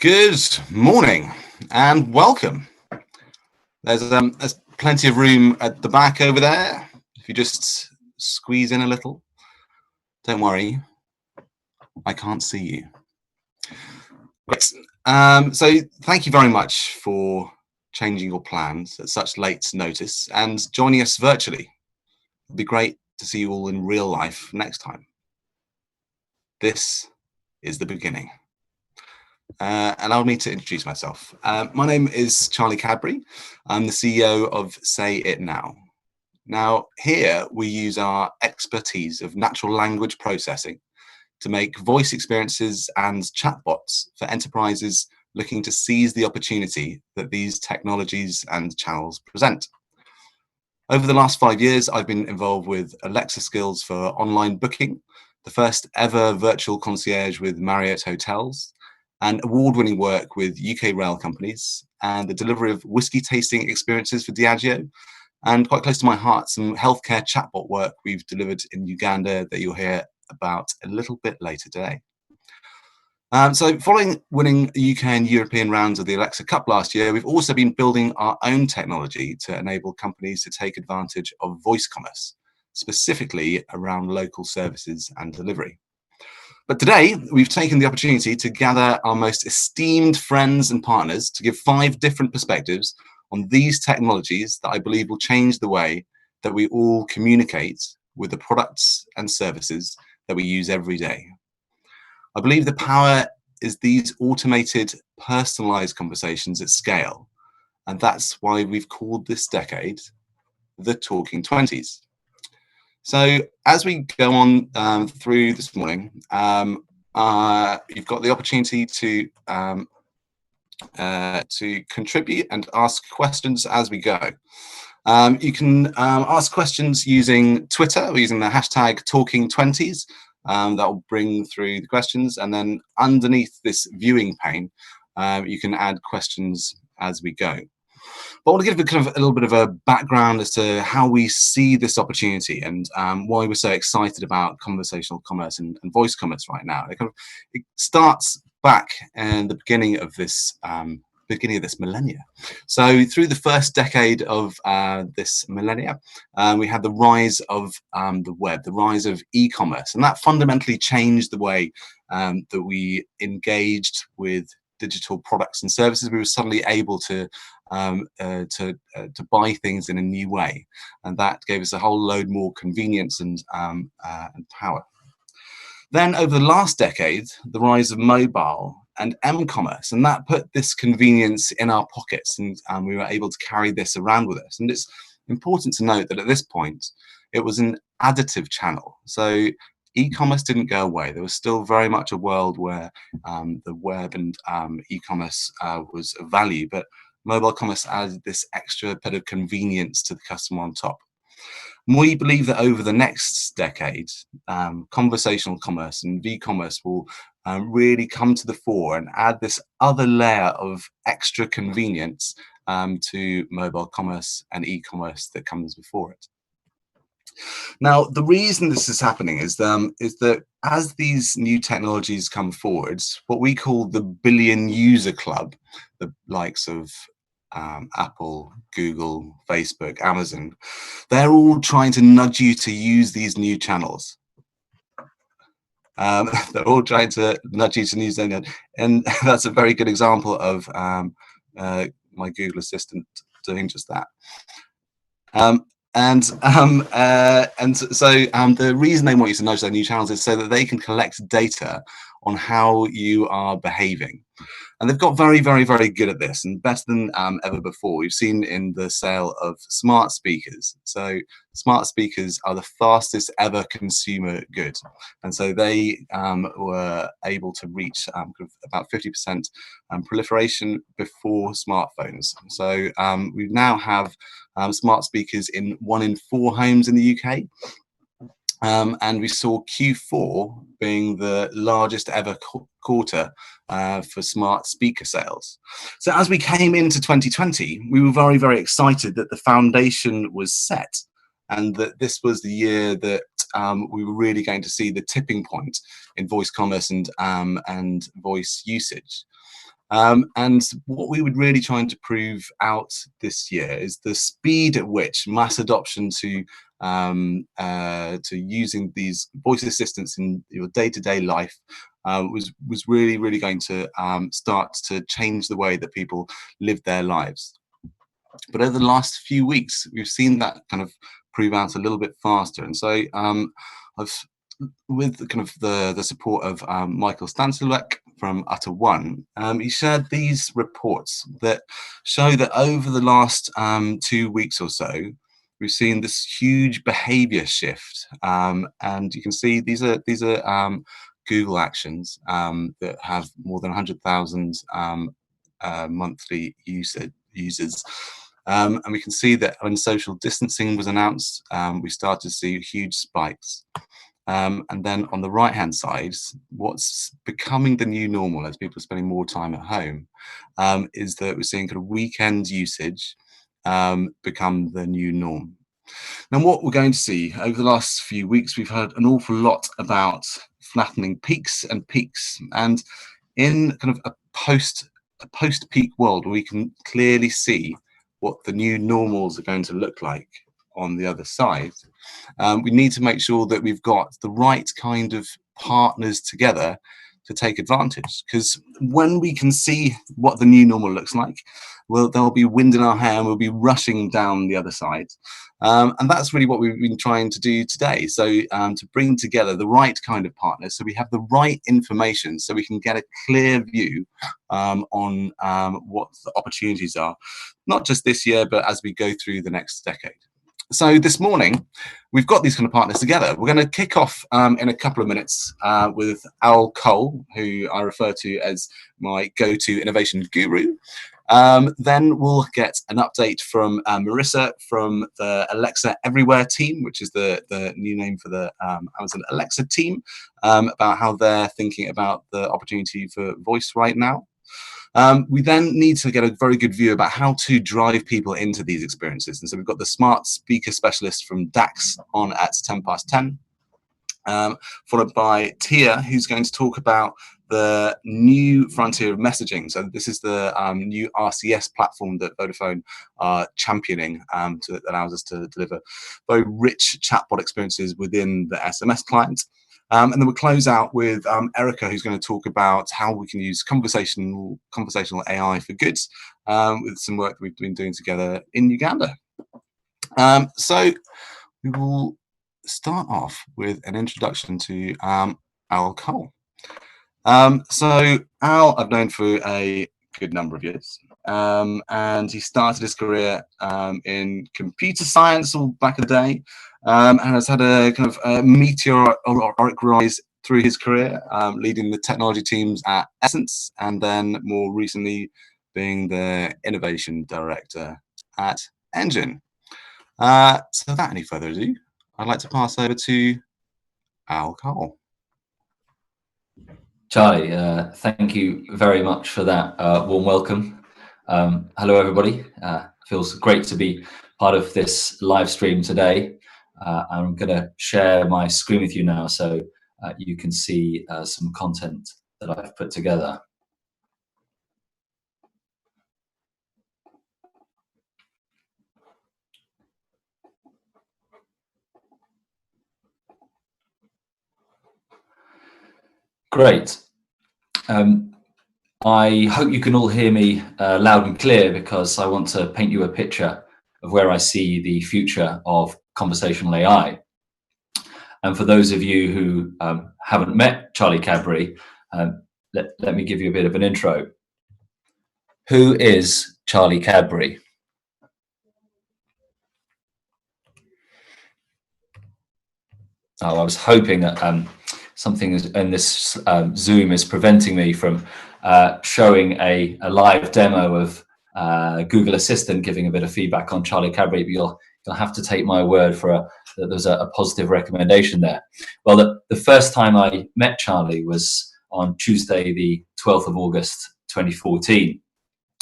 Good morning and welcome. There's plenty of room at the back over there. If you just squeeze in a little, don't worry, I can't see you. Great. So thank you very much for changing your plans at such late notice and joining us virtually. It'd be great to see you all in real life next time. This is the beginning. Allow me to introduce myself. My name is Charlie Cadbury. I'm the CEO of Say It Now. Now, here we use our expertise of natural language processing to make voice experiences and chatbots for enterprises looking to seize the opportunity that these technologies and channels present. Over the last 5 years, I've been involved with Alexa skills for online booking, the first ever virtual concierge with Marriott hotels, and award-winning work with UK rail companies, and the delivery of whiskey tasting experiences for Diageo, and quite close to my heart, some healthcare chatbot work we've delivered in Uganda that you'll hear about a little bit later today. So following winning UK and European rounds of the Alexa Cup last year, we've also been building our own technology to enable companies to take advantage of voice commerce, specifically around local services and delivery. But today, we've taken the opportunity to gather our most esteemed friends and partners to give 5 different perspectives on these technologies that I believe will change the way that we all communicate with the products and services that we use every day. I believe the power is these automated, personalized conversations at scale. And that's why we've called this decade the Talking 20s. So as we go on through this morning, you've got the opportunity to contribute and ask questions as we go. You can ask questions using Twitter or using the hashtag Talking20s. That will bring through the questions, and then underneath this viewing pane, you can add questions as we go. But I want to give a little bit of a background as to how we see this opportunity and why we're so excited about conversational commerce and voice commerce right now. It starts back in the beginning of this millennia. So through the first decade of this millennia, we had the rise of the web, the rise of e-commerce, and that fundamentally changed the way that we engaged with digital products and services. We were suddenly able to buy things in a new way, and that gave us a whole load more convenience and power. Then over the last decade, the rise of mobile and m-commerce, and that put this convenience in our pockets, and we were able to carry this around with us. And it's important to note that at this point, it was an additive channel. So e-commerce didn't go away. There was still very much a world where the web and e-commerce was of value, but mobile commerce added this extra bit of convenience to the customer on top. And we believe that over the next decade, conversational commerce and v-commerce will really come to the fore and add this other layer of extra convenience to mobile commerce and e-commerce that comes before it. Now, the reason this is happening is that as these new technologies come forward, what we call the billion user club, the likes of Apple, Google, Facebook, Amazon, they're all trying to nudge you to use these new channels. They're all trying to nudge you to use them, and that's a very good example of my Google Assistant doing just that. So the reason they want you to nudge their new channels is so that they can collect data on how you are behaving. And they've got very, very, very good at this, and better than ever before. We've seen in the sale of smart speakers. So smart speakers are the fastest ever consumer good. And so they were able to reach about 50% proliferation before smartphones. So we now have smart speakers in 1 in 4 homes in the UK. And we saw Q4 being the largest ever quarter for smart speaker sales. So as we came into 2020, we were very, very excited that the foundation was set and that this was the year that we were really going to see the tipping point in voice commerce and voice usage. And what we would really trying to prove out this year is the speed at which mass adoption to using these voice assistants in your day-to-day life was really going to start to change the way that people live their lives. But over the last few weeks, we've seen that kind of prove out a little bit faster. And so with kind of the support of Michael Stansilek from Utter One, he shared these reports that show that over the last 2 weeks or so, we've seen this huge behavior shift. And you can see these are Google actions that have more than 100,000 monthly users. And we can see that when social distancing was announced, we started to see huge spikes. And then on the right hand side, what's becoming the new normal as people are spending more time at home is that we're seeing kind of weekend usage become the new norm. Now, what we're going to see over the last few weeks, we've heard an awful lot about flattening peaks, and in kind of a post-peak world, we can clearly see what the new normals are going to look like on the other side. We need to make sure that we've got the right kind of partners together to take advantage, because when we can see what the new normal looks like, well, there'll be wind in our hair and we'll be rushing down the other side. And that's really what we've been trying to do today. So to bring together the right kind of partners, so we have the right information, so we can get a clear view on what the opportunities are, not just this year, but as we go through the next decade. So this morning, we've got these kind of partners together. We're going to kick off in a couple of minutes with Al Cole, who I refer to as my go-to innovation guru. Then we'll get an update from Marysia from the Alexa Everywhere team, which is the new name for the Amazon Alexa team, about how they're thinking about the opportunity for voice right now. We then need to get a very good view about how to drive people into these experiences. And so we've got the smart speaker specialist from DAX on at 10:10, followed by Tiia, who's going to talk about the new frontier of messaging. So this is the new RCS platform that Vodafone are championing that allows us to deliver very rich chatbot experiences within the SMS client. And then we'll close out with Erica, who's going to talk about how we can use conversational AI for good, with some work that we've been doing together in Uganda. So we will start off with an introduction to Al Cole. So Al, I've known for a good number of years, and he started his career in computer science all back in the day, and has had a kind of a meteoric rise through his career, leading the technology teams at Essence, and then more recently being the innovation director at Engine. So without any further ado, I'd like to pass over to Al Cole. Charlie, thank you very much for that warm welcome. Hello, everybody. Feels great to be part of this live stream today. I'm going to share my screen with you now so you can see some content that I've put together. Great. I hope you can all hear me loud and clear, because I want to paint you a picture of where I see the future of conversational AI. And for those of you who haven't met Charlie Cadbury, let me give you a bit of an intro. Who is Charlie Cadbury? Oh, I was hoping that something in this Zoom is preventing me from showing a live demo of Google Assistant giving a bit of feedback on Charlie Cadbury, but you'll have to take my word for that there's a positive recommendation there. Well, the first time I met Charlie was on Tuesday, the 12th of August, 2014.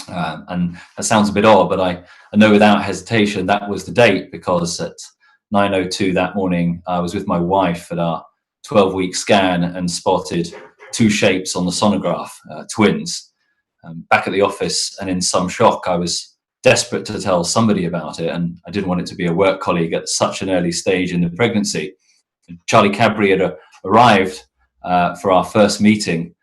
And that sounds a bit odd, but I know without hesitation that was the date, because at 9:02 that morning, I was with my wife at our 12-week scan and spotted two shapes on the sonograph, twins. back at the office, and in some shock, I was desperate to tell somebody about it, and I didn't want it to be a work colleague at such an early stage in the pregnancy. Charlie Cadbury had arrived for our first meeting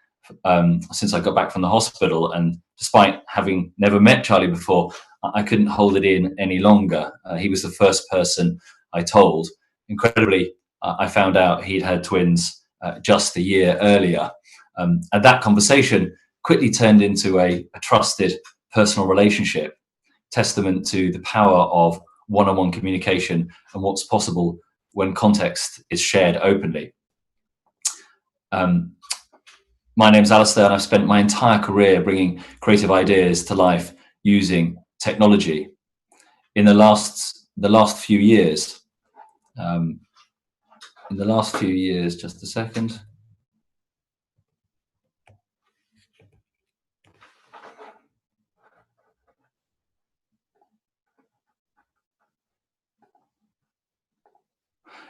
since I got back from the hospital, and despite having never met Charlie before, I couldn't hold it in any longer. He was the first person I told. Incredibly, I found out he'd had twins just a year earlier. And that conversation quickly turned into a trusted personal relationship, testament to the power of one-on-one communication and what's possible when context is shared openly. My name's Alastair, and I've spent my entire career bringing creative ideas to life using technology. In the last few years, just a second.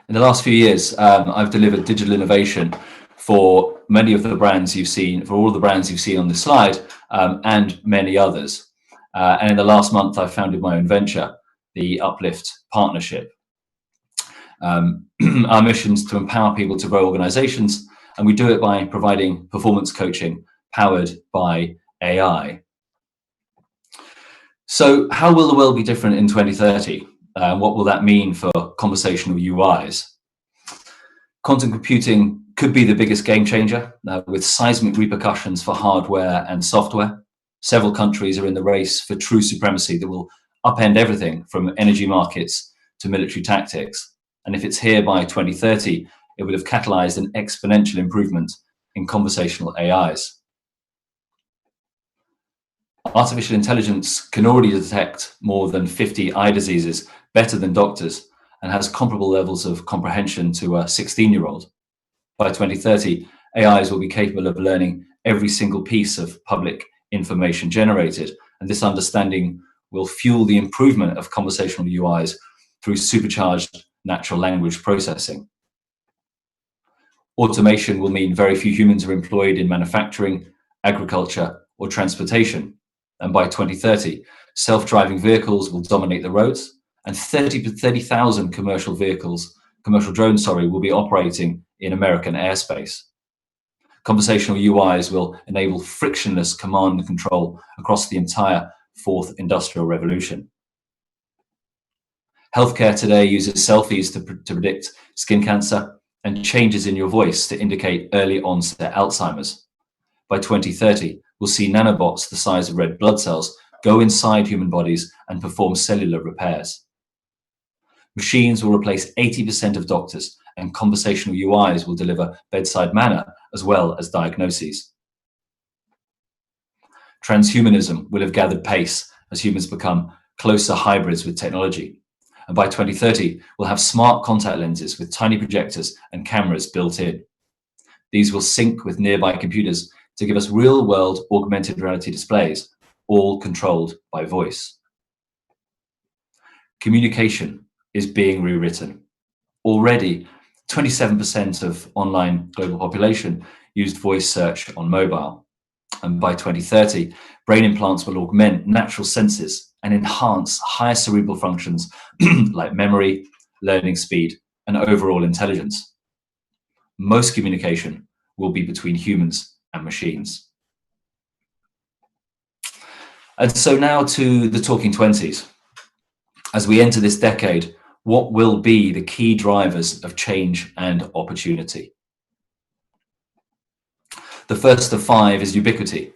In the last few years, I've delivered digital innovation for many of the brands you've seen, for all of the brands you've seen on this slide, and many others. And in the last month, I founded my own venture, the Uplift Partnership. Our mission is to empower people to grow organizations, and we do it by providing performance coaching powered by AI. So how will the world be different in 2030? What will that mean for conversational UIs? Quantum computing could be the biggest game changer, with seismic repercussions for hardware and software. Several countries are in the race for true supremacy that will upend everything from energy markets to military tactics. And if it's here by 2030, it would have catalyzed an exponential improvement in conversational AIs. Artificial intelligence can already detect more than 50 eye diseases better than doctors, and has comparable levels of comprehension to a 16-year-old. By 2030, AIs will be capable of learning every single piece of public information generated, and this understanding will fuel the improvement of conversational UIs through supercharged natural language processing. Automation will mean very few humans are employed in manufacturing, agriculture, or transportation. And by 2030, self-driving vehicles will dominate the roads, and 30,000 commercial drones, will be operating in American airspace. Conversational UIs will enable frictionless command and control across the entire fourth industrial revolution. Healthcare today uses selfies to predict skin cancer and changes in your voice to indicate early onset Alzheimer's. By 2030, we'll see nanobots the size of red blood cells go inside human bodies and perform cellular repairs. Machines will replace 80% of doctors, and conversational UIs will deliver bedside manner as well as diagnoses. Transhumanism will have gathered pace as humans become closer hybrids with technology. And by 2030, we'll have smart contact lenses with tiny projectors and cameras built in. These will sync with nearby computers to give us real-world augmented reality displays, all controlled by voice. Communication is being rewritten. Already, 27% of online global population used voice search on mobile. And by 2030, brain implants will augment natural senses and enhance higher cerebral functions like memory, learning speed, and overall intelligence. Most communication will be between humans and machines. And so now to the talking 20s. As we enter this decade, what will be the key drivers of change and opportunity? The first of 5 is ubiquity.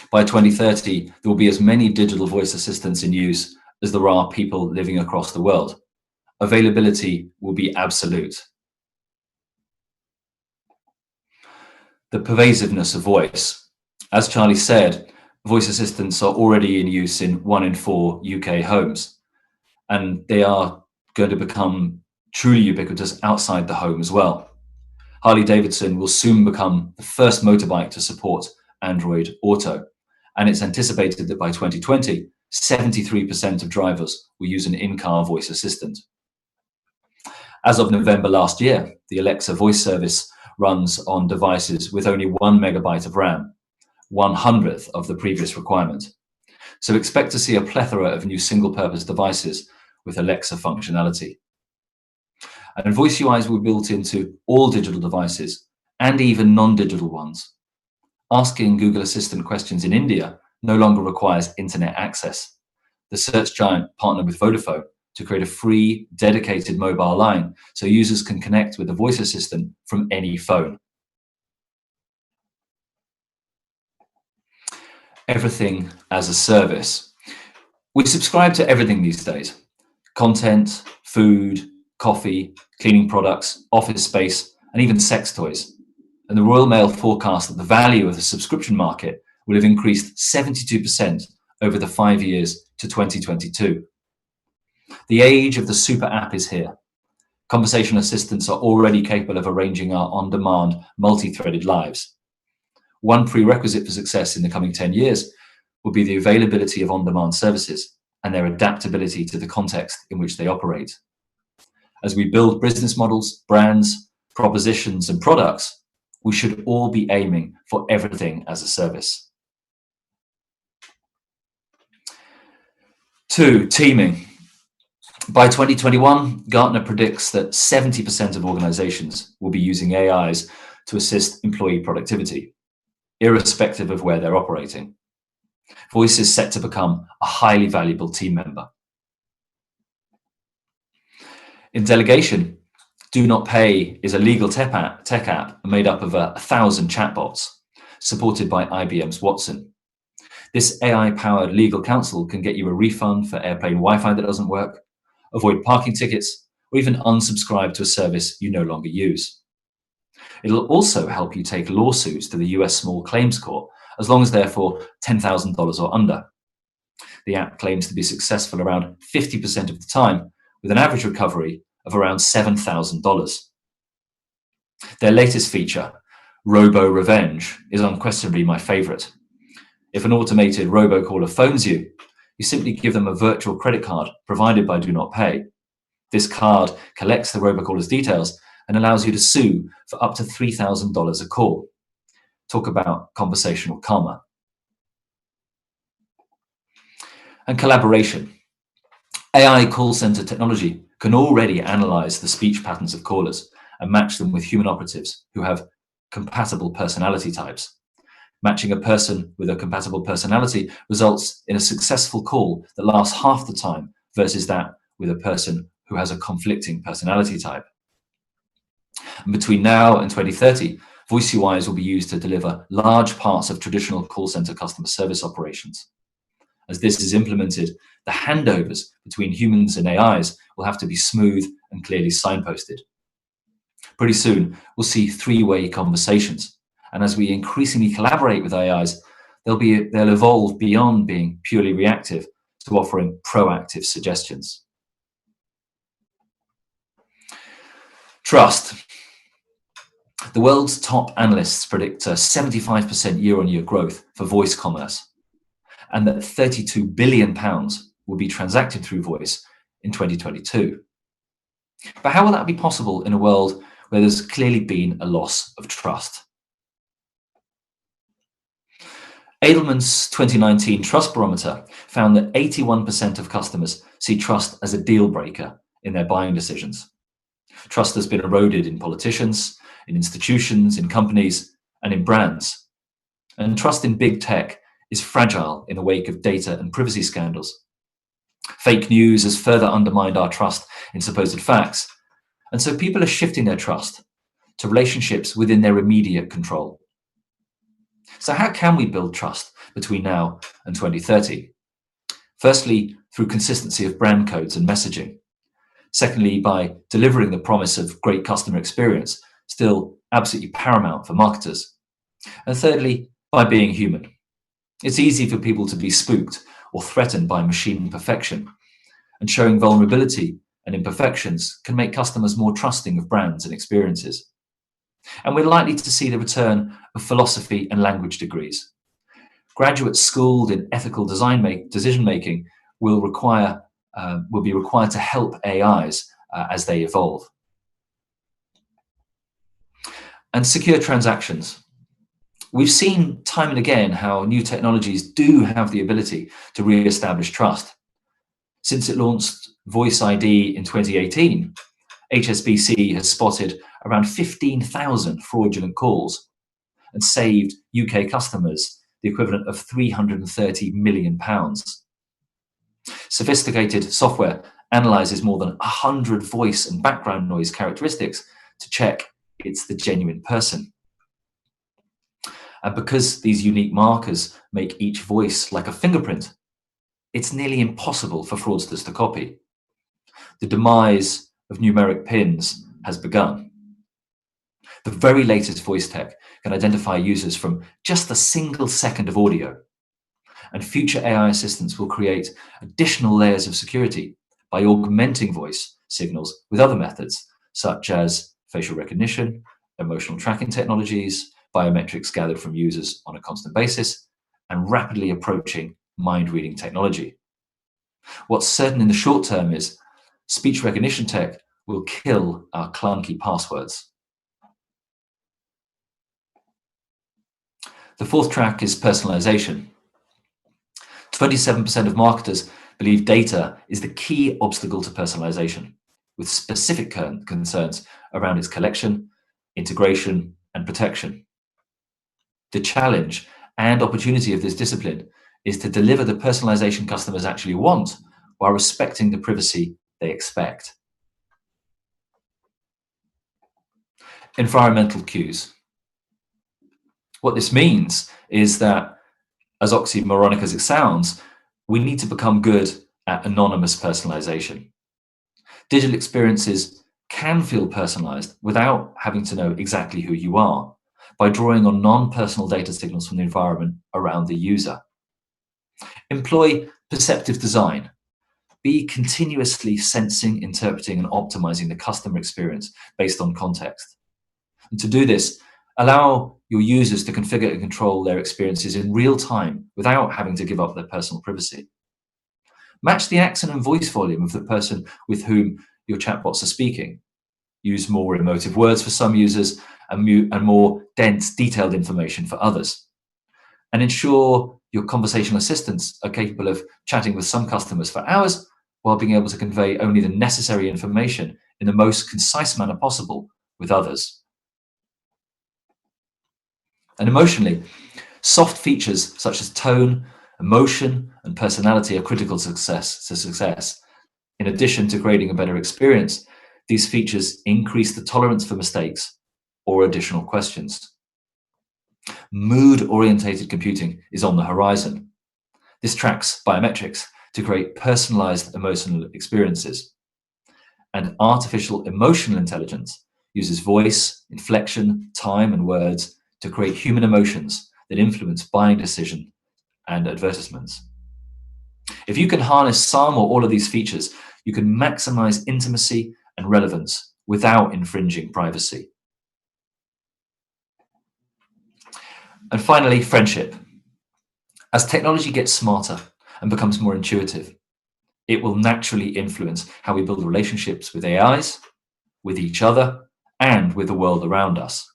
By 2030, there will be as many digital voice assistants in use as there are people living across the world. Availability will be absolute. The pervasiveness of voice. As Charlie said, voice assistants are already in use in 1 in 4 UK homes, and they are going to become truly ubiquitous outside the home as well. Harley-Davidson will soon become the first motorbike to support Android Auto, and it's anticipated that by 2020, 73% of drivers will use an in-car voice assistant. As of November last year, the Alexa voice service runs on devices with only 1 megabyte of RAM, 1/100th of the previous requirement. So expect to see a plethora of new single-purpose devices with Alexa functionality. And voice UIs will be built into all digital devices and even non-digital ones. Asking Google Assistant questions in India no longer requires internet access. The search giant partnered with Vodafone to create a free, dedicated mobile line so users can connect with the voice assistant from any phone. Everything as a service. We subscribe to everything these days. Content, food, coffee, cleaning products, office space, and even sex toys. And the Royal Mail forecast that the value of the subscription market will have increased 72% over the 5 years to 2022. The age of the super app is here. Conversation assistants are already capable of arranging our on-demand, multi-threaded lives. One prerequisite for success in the coming 10 years will be the availability of on-demand services and their adaptability to the context in which they operate. As we build business models, brands, propositions, and products, we should all be aiming for everything as a service. 2, teaming. By 2021, Gartner predicts that 70% of organizations will be using AIs to assist employee productivity, irrespective of where they're operating. Voice is set to become a highly valuable team member. In delegation, Do Not Pay is a legal tech app made up of 1,000 chatbots, supported by IBM's Watson. This AI-powered legal counsel can get you a refund for airplane Wi-Fi that doesn't work, avoid parking tickets, or even unsubscribe to a service you no longer use. It'll also help you take lawsuits to the US Small Claims Court, as long as they're for $10,000 or under. The app claims to be successful around 50% of the time, with an average recovery of around $7,000. Their latest feature, Robo Revenge, is unquestionably my favorite. If an automated robocaller phones you, you simply give them a virtual credit card provided by Do Not Pay. This card collects the robocaller's details and allows you to sue for up to $3,000 a call. Talk about conversational karma. And collaboration. AI call center technology can already analyze the speech patterns of callers and match them with human operatives who have compatible personality types. Matching a person with a compatible personality results in a successful call that lasts half the time versus that with a person who has a conflicting personality type. And between now and 2030, voice UIs will be used to deliver large parts of traditional call center customer service operations. As this is implemented, the handovers between humans and AIs will have to be smooth and clearly signposted. Pretty soon, we'll see three-way conversations. And as we increasingly collaborate with AIs, they'll evolve beyond being purely reactive to offering proactive suggestions. Trust. The world's top analysts predict a 75% year-on-year growth for voice commerce, and that £32 billion will be transacted through voice in 2022. But how will that be possible in a world where there's clearly been a loss of trust? Edelman's 2019 Trust Barometer found that 81% of customers see trust as a deal breaker in their buying decisions. Trust has been eroded in politicians, in institutions, in companies, and in brands. And trust in big tech is fragile in the wake of data and privacy scandals. Fake news has further undermined our trust in supposed facts, and so people are shifting their trust to relationships within their immediate control. So how can we build trust between now and 2030? Firstly, through consistency of brand codes and messaging. Secondly, by delivering the promise of great customer experience, still absolutely paramount for marketers. And thirdly, by being human. It's easy for people to be spooked or threatened by machine perfection, and showing vulnerability and imperfections can make customers more trusting of brands and experiences. And we're likely to see the return of philosophy and language degrees. Graduates schooled in ethical decision-making will be required to help AIs as they evolve. And secure transactions. We've seen time and again how new technologies do have the ability to re-establish trust. Since it launched Voice ID in 2018, HSBC has spotted around 15,000 fraudulent calls and saved UK customers the equivalent of £330 million. Sophisticated software analyzes more than 100 voice and background noise characteristics to check it's the genuine person. And because these unique markers make each voice like a fingerprint, it's nearly impossible for fraudsters to copy. The demise of numeric pins has begun. The very latest voice tech can identify users from just a single second of audio, and future AI assistants will create additional layers of security by augmenting voice signals with other methods, such as facial recognition, emotional tracking technologies, biometrics gathered from users on a constant basis, and rapidly approaching mind-reading technology. What's certain in the short term is speech recognition tech will kill our clunky passwords. The fourth track is personalization. 27% of marketers believe data is the key obstacle to personalization, with specific concerns around its collection, integration, and protection. The challenge and opportunity of this discipline is to deliver the personalization customers actually want while respecting the privacy they expect. Environmental cues. What this means is that, as oxymoronic as it sounds, we need to become good at anonymous personalization. Digital experiences can feel personalized without having to know exactly who you are, by drawing on non-personal data signals from the environment around the user. Employ perceptive design. Be continuously sensing, interpreting, and optimizing the customer experience based on context. And to do this, allow your users to configure and control their experiences in real time without having to give up their personal privacy. Match the accent and voice volume of the person with whom your chatbots are speaking. Use more emotive words for some users and more dense, detailed information for others. And ensure your conversational assistants are capable of chatting with some customers for hours while being able to convey only the necessary information in the most concise manner possible with others. And emotionally, soft features such as tone, emotion, and personality are critical to success. In addition to creating a better experience, these features increase the tolerance for mistakes or additional questions. Mood-orientated computing is on the horizon. This tracks biometrics to create personalized emotional experiences. And artificial emotional intelligence uses voice, inflection, time, and words to create human emotions that influence buying decisions and advertisements. If you can harness some or all of these features, you can maximize intimacy and relevance without infringing privacy. And finally, friendship. As technology gets smarter and becomes more intuitive, it will naturally influence how we build relationships with AIs, with each other, and with the world around us.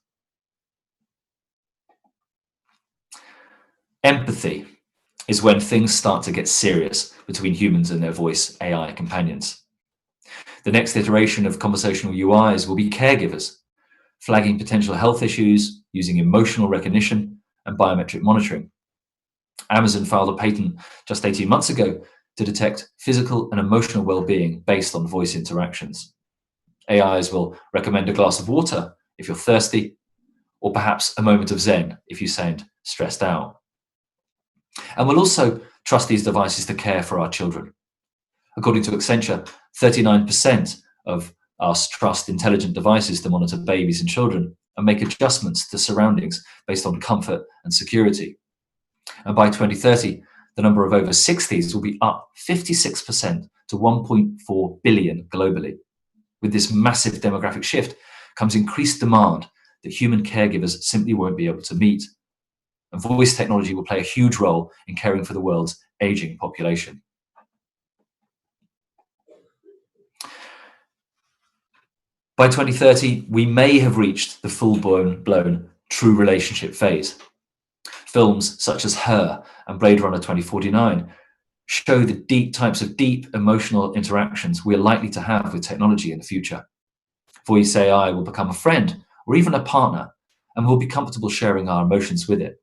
Empathy is when things start to get serious between humans and their voice AI companions. The next iteration of conversational UIs will be caregivers, flagging potential health issues using emotional recognition and biometric monitoring. Amazon filed a patent just 18 months ago to detect physical and emotional well-being based on voice interactions. AIs will recommend a glass of water if you're thirsty, or perhaps a moment of Zen if you sound stressed out. And we'll also trust these devices to care for our children. According to Accenture, 39% of us trust intelligent devices to monitor babies and children and make adjustments to surroundings based on comfort and security. And by 2030, the number of over 60s will be up 56% to 1.4 billion globally. With this massive demographic shift comes increased demand that human caregivers simply won't be able to meet. And voice technology will play a huge role in caring for the world's aging population. By 2030, we may have reached the full-blown true relationship phase, Films such as Her and Blade Runner 2049 show the types of deep emotional interactions we're likely to have with technology in the future. Voice AI will become a friend or even a partner, and we'll be comfortable sharing our emotions with it.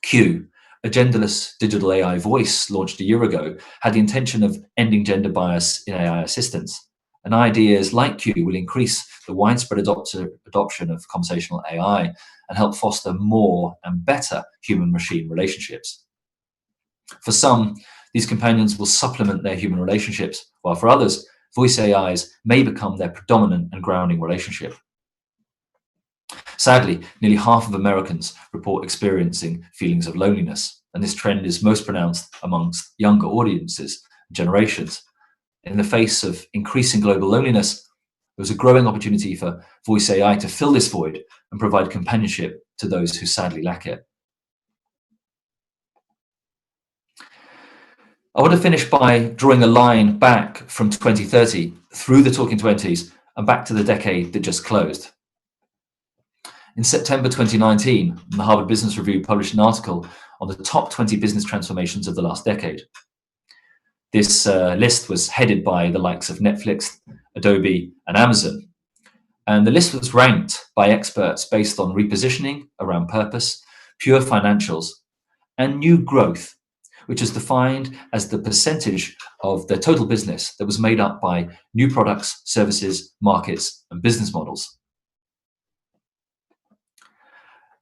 Q, a genderless digital AI voice launched a year ago, had the intention of ending gender bias in AI assistance. And ideas like Q will increase the widespread adoption of conversational AI and help foster more and better human-machine relationships. For some, these companions will supplement their human relationships, while for others, voice AIs may become their predominant and grounding relationship. Sadly, nearly half of Americans report experiencing feelings of loneliness, and this trend is most pronounced amongst younger audiences and generations. In the face of increasing global loneliness, there's a growing opportunity for voice AI to fill this void and provide companionship to those who sadly lack it. I want to finish by drawing a line back from 2030 through the Talking 20s and back to the decade that just closed. In September 2019, the Harvard Business Review published an article on the top 20 business transformations of the last decade. This list was headed by the likes of Netflix, Adobe, and Amazon. And the list was ranked by experts based on repositioning around purpose, pure financials, and new growth, which is defined as the percentage of the total business that was made up by new products, services, markets, and business models.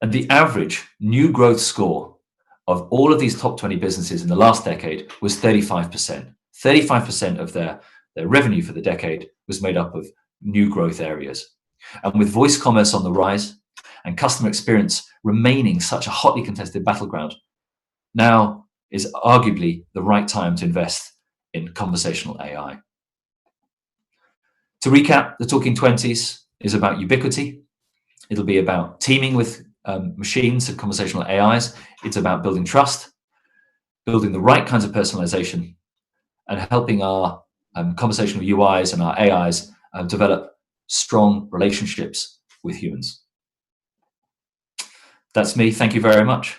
And the average new growth score of all of these top 20 businesses in the last decade was 35%. 35% of their revenue for the decade was made up of new growth areas. And with voice commerce on the rise and customer experience remaining such a hotly contested battleground, now is arguably the right time to invest in conversational AI. To recap, the Talking 20s is about ubiquity. It'll be about teaming with machines and conversational AIs. It's about building trust, building the right kinds of personalization, and helping our conversational UIs and our AIs develop strong relationships with humans. That's me. Thank you very much.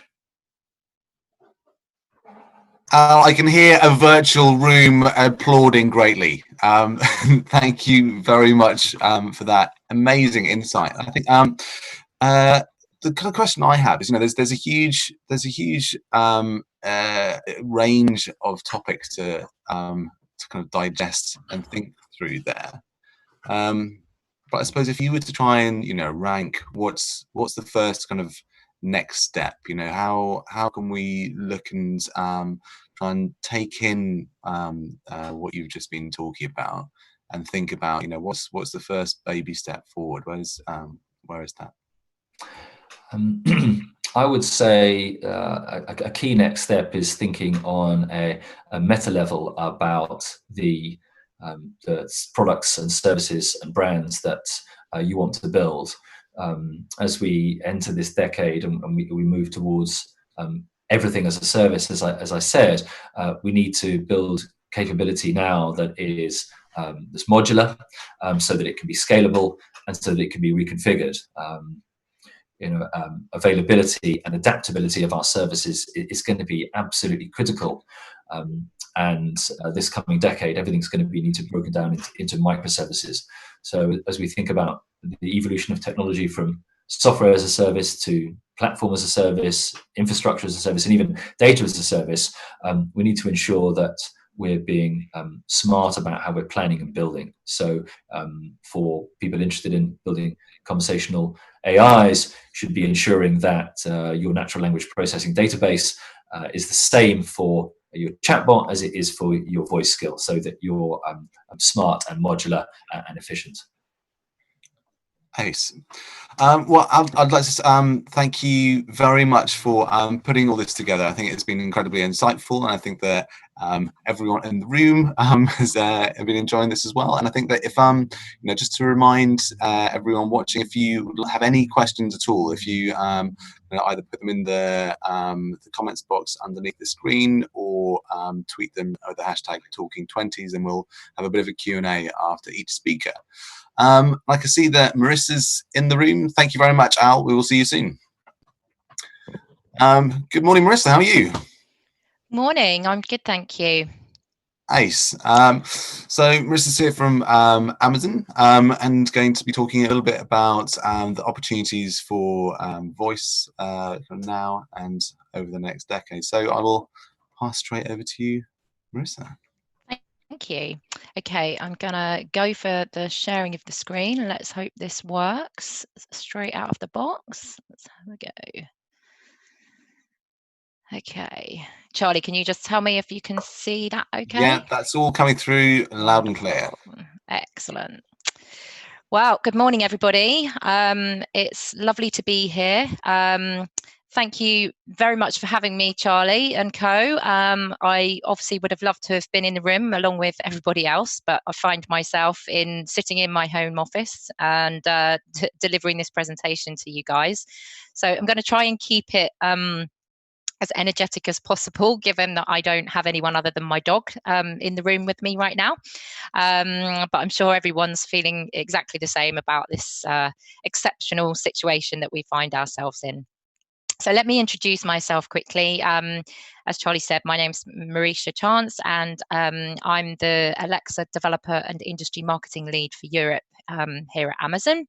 I can hear a virtual room applauding greatly. Thank you very much for that amazing insight. I think the kind of question I have is, there's a huge range of topics to kind of digest and think through there. But I suppose if you were to try and rank what's the first kind of next step, how can we look and try and take in what you've just been talking about and think about what's the first baby step forward? Where is that? I would say a key next step is thinking on a meta level about the products and services and brands that you want to build. As we enter this decade and we move towards everything as a service, as I said, we need to build capability now that is that's modular, so that it can be scalable and so that it can be reconfigured. Availability and adaptability of our services is going to be absolutely critical. And this coming decade, everything's going to need to be broken down into microservices. So as we think about the evolution of technology from software as a service to platform as a service, infrastructure as a service, and even data as a service, we need to ensure that we're being smart about how we're planning and building. So for people interested in building conversational AIs, should be ensuring that your natural language processing database is the same for your chatbot as it is for your voice skill, so that you're smart and modular and efficient. Nice. Well, I'd like to thank you very much for putting all this together. I think it's been incredibly insightful, and I think that everyone in the room has been enjoying this as well. And I think that if just to remind everyone watching, if you have any questions at all, if you either put them in the comments box underneath the screen or tweet them with the hashtag Talking20s, and we'll have a bit of a Q&A after each speaker. I can see that Marysia's in the room. Thank you very much, Al. We will see you soon. Good morning, Marysia. How are you? Morning. I'm good, thank you. Ace. So Marysia's here from Amazon and going to be talking a little bit about the opportunities for voice from now and over the next decade. So I will pass straight over to you, Marysia. Thank you. Okay, I'm gonna go for the sharing of the screen. Let's hope this works straight out of the box. Let's have a go. Okay, Charlie, can you just tell me if you can see that okay? Yeah, that's all coming through loud and clear. Excellent. Well, good morning, everybody. It's lovely to be here. Thank you very much for having me, Charlie and co. I obviously would have loved to have been in the room along with everybody else, but I find myself sitting in my home office and delivering this presentation to you guys. So I'm going to try and keep it as energetic as possible, given that I don't have anyone other than my dog in the room with me right now. But I'm sure everyone's feeling exactly the same about this exceptional situation that we find ourselves in. So let me introduce myself quickly. As Charlie said, my name's Marysia Chance, and I'm the Alexa developer and industry marketing lead for Europe here at Amazon.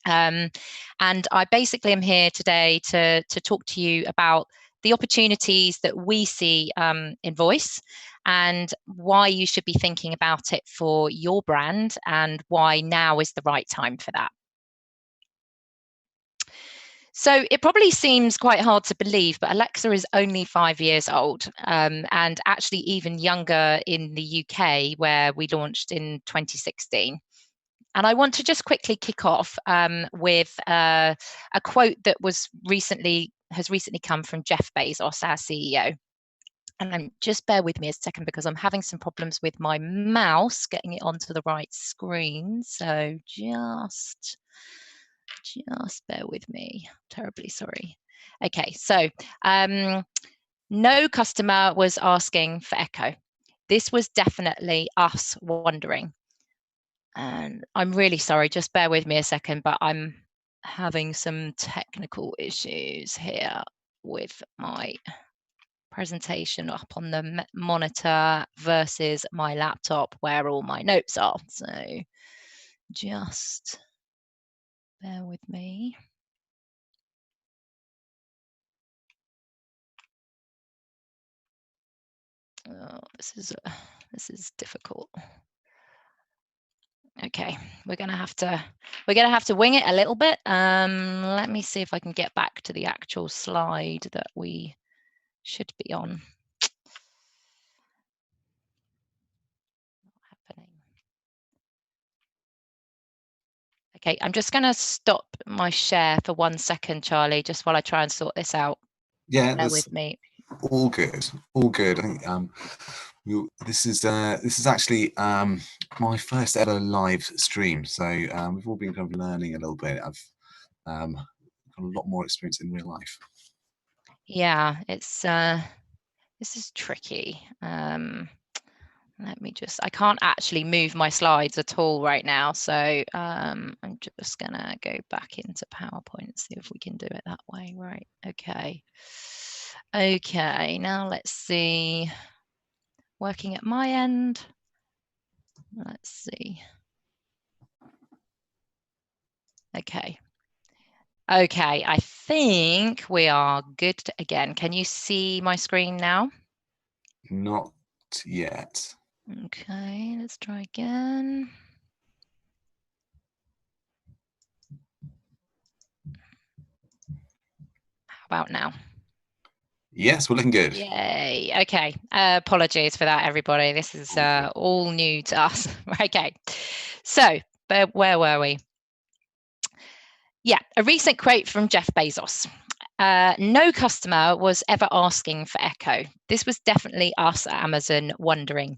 And I basically am here today to talk to you about the opportunities that we see in voice and why you should be thinking about it for your brand and why now is the right time for that. So it probably seems quite hard to believe, but Alexa is only 5 years old and actually even younger in the UK, where we launched in 2016. And I want to just quickly kick off with a quote that has recently come from Jeff Bezos, our CEO. And just bear with me a second because I'm having some problems with my mouse getting it onto the right screen. So just bear with me. Terribly sorry. Okay, so no customer was asking for Echo. This was definitely us wondering. And I'm really sorry, just bear with me a second, but I'm having some technical issues here with my presentation up on the monitor versus my laptop where all my notes are. So just bear with me. Oh, this is difficult. Okay, we're gonna have to wing it a little bit. Let me see if I can get back to the actual slide that we should be on. Not happening. Okay, I'm just gonna stop my share for 1 second, Charlie, just while I try and sort this out. Yeah, Bear with me. All good, all good. I think this is actually my first ever live stream, so we've all been kind of learning a little bit. I've got a lot more experience in real life. Yeah, it's this is tricky. Let me I can't actually move my slides at all right now, so I'm just gonna go back into PowerPoint and see if we can do it that way. Right, okay. Okay, now let's see. Working at my end. Let's see. Okay. Okay, I think we are good again. Can you see my screen now? Not yet. Okay, let's try again. How about now? Yes, we're looking good. Yay. Okay. Apologies for that, everybody. This is all new to us. Okay. So, where were we? Yeah, a recent quote from Jeff Bezos. No customer was ever asking for Echo. This was definitely us at Amazon wondering.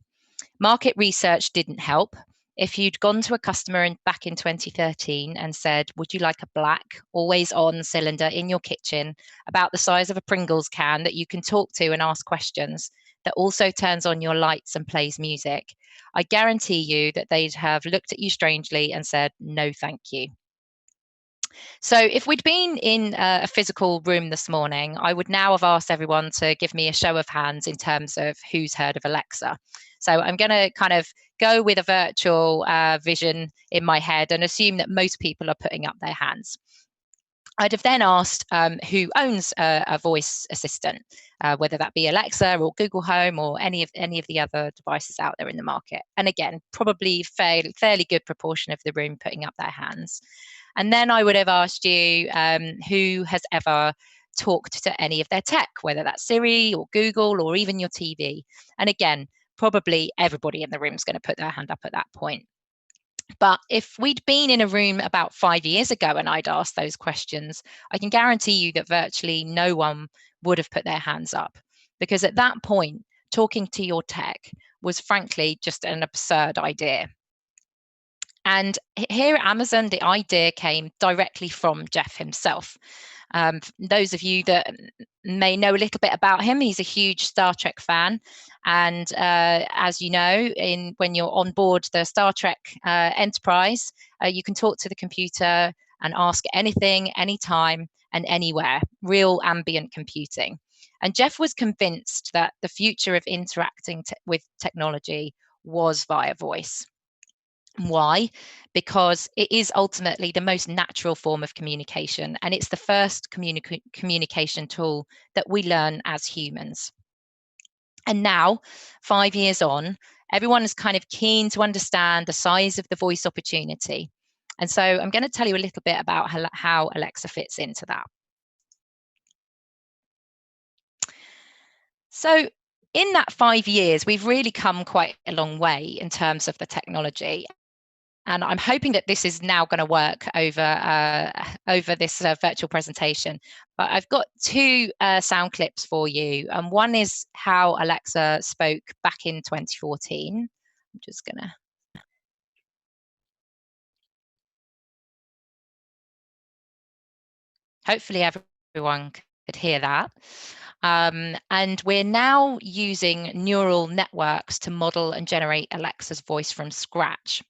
Market research didn't help. If you'd gone to a customer back in 2013 and said, would you like a black, always on cylinder in your kitchen about the size of a Pringles can that you can talk to and ask questions, that also turns on your lights and plays music, I guarantee you that they'd have looked at you strangely and said, no, thank you. So if we'd been in a physical room this morning, I would now have asked everyone to give me a show of hands in terms of who's heard of Alexa. So I'm going to kind of go with a virtual vision in my head and assume that most people are putting up their hands. I'd have then asked who owns a voice assistant, whether that be Alexa or Google Home or any of the other devices out there in the market. And again, probably fairly good proportion of the room putting up their hands. And then I would have asked you who has ever talked to any of their tech, whether that's Siri or Google or even your TV. And again, probably everybody in the room is going to put their hand up at that point. But if we'd been in a room about 5 years ago and I'd asked those questions, I can guarantee you that virtually no one would have put their hands up, because at that point, talking to your tech was frankly just an absurd idea. And here at Amazon, the idea came directly from Jeff himself. Those of you that may know a little bit about him, he's a huge Star Trek fan. And as you know, when you're on board the Star Trek Enterprise, you can talk to the computer and ask anything, anytime, and anywhere, real ambient computing. And Jeff was convinced that the future of interacting with technology was via voice. Why? Because it is ultimately the most natural form of communication, and it's the first communication tool that we learn as humans. And now, 5 years on, everyone is kind of keen to understand the size of the voice opportunity. And so I'm going to tell you a little bit about how Alexa fits into that. So in that 5 years, we've really come quite a long way in terms of the technology. And I'm hoping that this is now going to work over this virtual presentation. But I've got two sound clips for you. And one is how Alexa spoke back in 2014. I'm just going to. Hopefully everyone could hear that. And we're now using neural networks to model and generate Alexa's voice from scratch.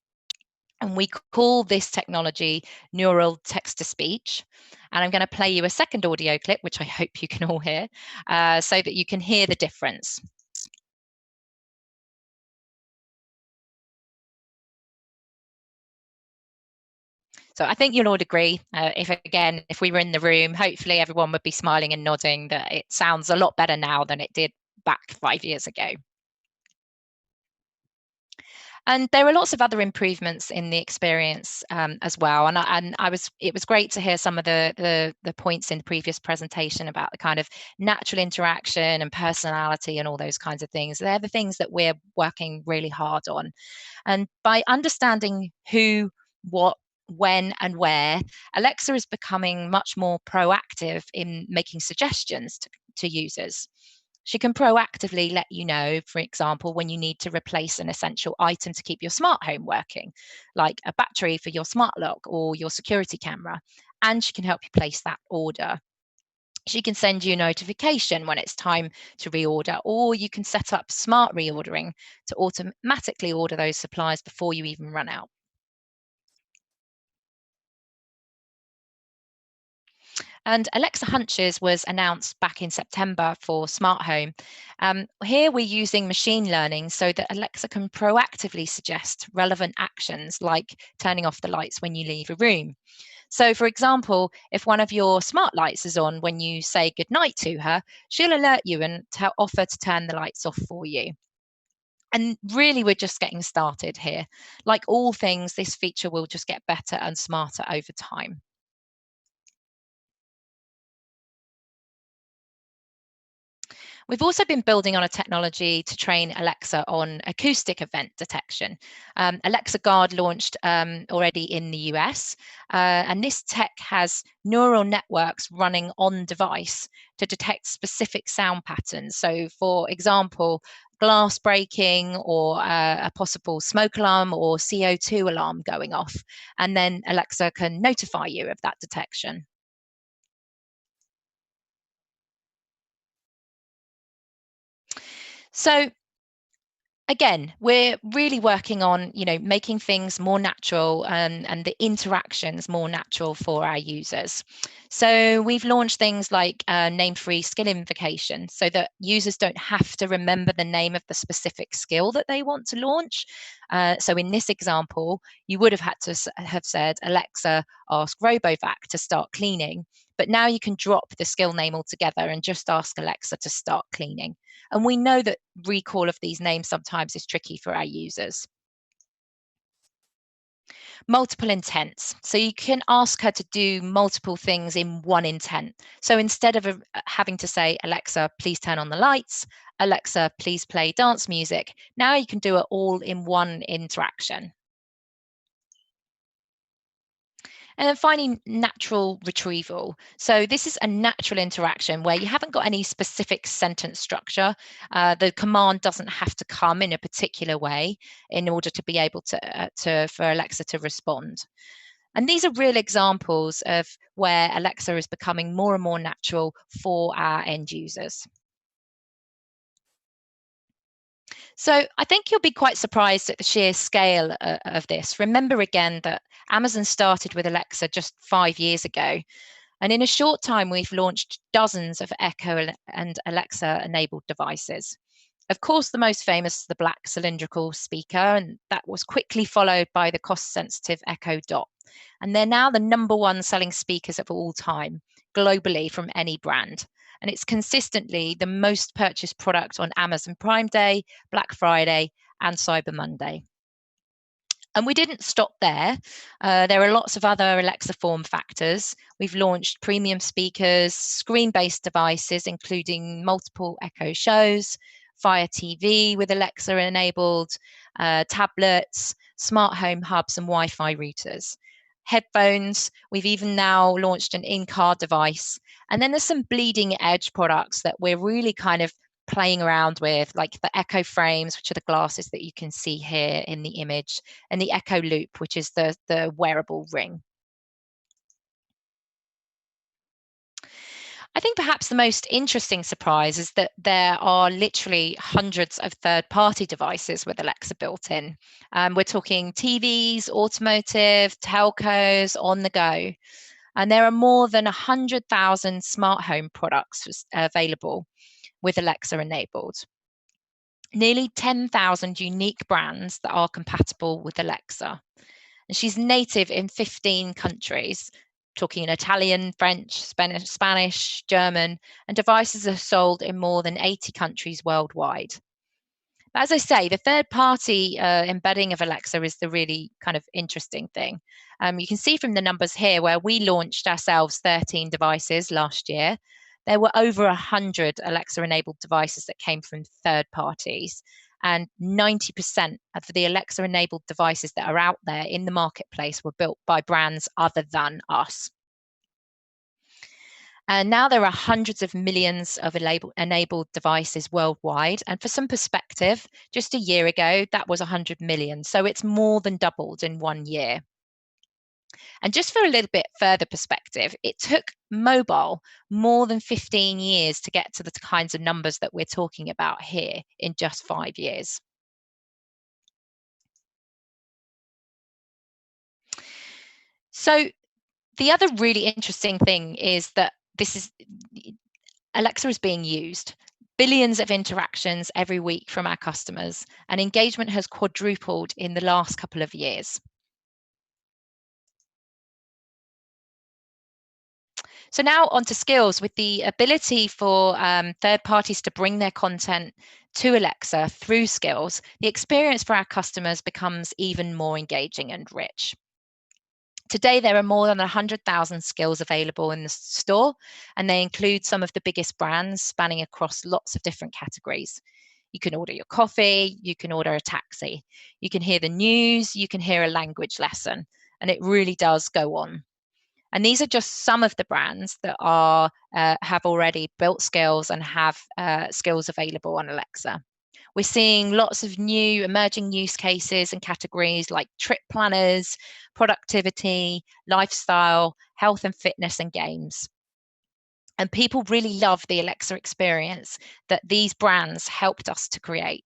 And we call this technology neural text-to-speech. And I'm going to play you a second audio clip, which I hope you can all hear, so that you can hear the difference. So I think you'll all agree, if we were in the room, hopefully everyone would be smiling and nodding that it sounds a lot better now than it did back 5 years ago. And there are lots of other improvements in the experience as well. And it was great to hear some of the points in the previous presentation about the kind of natural interaction and personality and all those kinds of things. They're the things that we're working really hard on. And by understanding who, what, when, and where, Alexa is becoming much more proactive in making suggestions to users. She can proactively let you know, for example, when you need to replace an essential item to keep your smart home working, like a battery for your smart lock or your security camera, and she can help you place that order. She can send you a notification when it's time to reorder, or you can set up smart reordering to automatically order those supplies before you even run out. And Alexa Hunches was announced back in September for smart home. Here we're using machine learning so that Alexa can proactively suggest relevant actions like turning off the lights when you leave a room. So for example, if one of your smart lights is on when you say goodnight to her, she'll alert you and offer to turn the lights off for you. And really, we're just getting started here. Like all things, this feature will just get better and smarter over time. We've also been building on a technology to train Alexa on acoustic event detection. Alexa Guard launched already in the US, and this tech has neural networks running on device to detect specific sound patterns. So for example, glass breaking or a possible smoke alarm or CO2 alarm going off, and then Alexa can notify you of that detection. So again, we're really working on, making things more natural and the interactions more natural for our users. So we've launched things like name-free skill invocation so that users don't have to remember the name of the specific skill that they want to launch. So in this example, you would have had to have said, Alexa, ask RoboVac to start cleaning. But now you can drop the skill name altogether and just ask Alexa to start cleaning. And we know that recall of these names sometimes is tricky for our users. Multiple intents. So you can ask her to do multiple things in one intent. So instead of having to say, Alexa, please turn on the lights, Alexa, please play dance music, now you can do it all in one interaction. And then finally, natural retrieval. So this is a natural interaction where you haven't got any specific sentence structure. The command doesn't have to come in a particular way in order to be able for Alexa to respond. And these are real examples of where Alexa is becoming more and more natural for our end users. So I think you'll be quite surprised at the sheer scale of this. Remember again that Amazon started with Alexa just 5 years ago. And in a short time, we've launched dozens of Echo and Alexa enabled devices. Of course, the most famous is the black cylindrical speaker, and that was quickly followed by the cost-sensitive Echo Dot. And they're now the #1 selling speakers of all time, globally from any brand. And it's consistently the most purchased product on Amazon Prime Day, Black Friday, and Cyber Monday. And we didn't stop there. There are lots of other Alexa form factors. We've launched premium speakers, screen-based devices, including multiple Echo shows, Fire TV with Alexa enabled, tablets, smart home hubs, and Wi-Fi routers. Headphones, we've even now launched an in-car device. And then there's some bleeding edge products that we're really kind of playing around with, like the Echo frames, which are the glasses that you can see here in the image, and the Echo Loop, which is the wearable ring. I think perhaps the most interesting surprise is that there are literally hundreds of third-party devices with Alexa built in. We're talking TVs, automotive, telcos, on the go. And there are more than 100,000 smart home products available with Alexa enabled. Nearly 10,000 unique brands that are compatible with Alexa. And she's native in 15 countries, talking in Italian, French, Spanish, German, and devices are sold in more than 80 countries worldwide. But as I say, the third-party embedding of Alexa is the really kind of interesting thing. You can see from the numbers here where we launched ourselves 13 devices last year. There were over 100 Alexa-enabled devices that came from third parties, and 90% of the Alexa-enabled devices that are out there in the marketplace were built by brands other than us. And now there are hundreds of millions of enabled devices worldwide. And for some perspective, just a year ago, that was 100 million. So it's more than doubled in 1 year. And just for a little bit further perspective, it took mobile more than 15 years to get to the kinds of numbers that we're talking about here in just 5 years. So the other really interesting thing is that Alexa is being used. Billions of interactions every week from our customers, and engagement has quadrupled in the last couple of years. So now on to skills. With the ability for third parties to bring their content to Alexa through skills, the experience for our customers becomes even more engaging and rich. Today, there are more than 100,000 skills available in the store, and they include some of the biggest brands spanning across lots of different categories. You can order your coffee, you can order a taxi, you can hear the news, you can hear a language lesson, and it really does go on. And these are just some of the brands that have already built skills and have skills available on Alexa. We're seeing lots of new emerging use cases and categories like trip planners, productivity, lifestyle, health and fitness, and games. And people really love the Alexa experience that these brands helped us to create.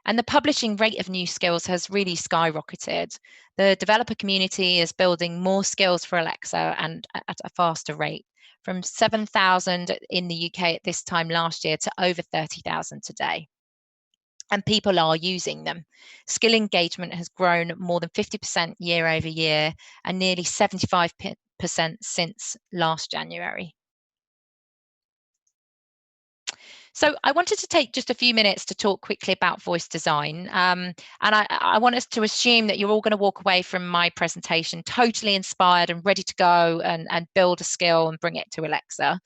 And the publishing rate of new skills has really skyrocketed. The developer community is building more skills for Alexa and at a faster rate, from 7,000 in the UK at this time last year to over 30,000 today. And people are using them. Skill engagement has grown more than 50% year over year and nearly 75% since last January. So I wanted to take just a few minutes to talk quickly about voice design. And I want us to assume that you're all going to walk away from my presentation totally inspired and ready to go and build a skill and bring it to Alexa.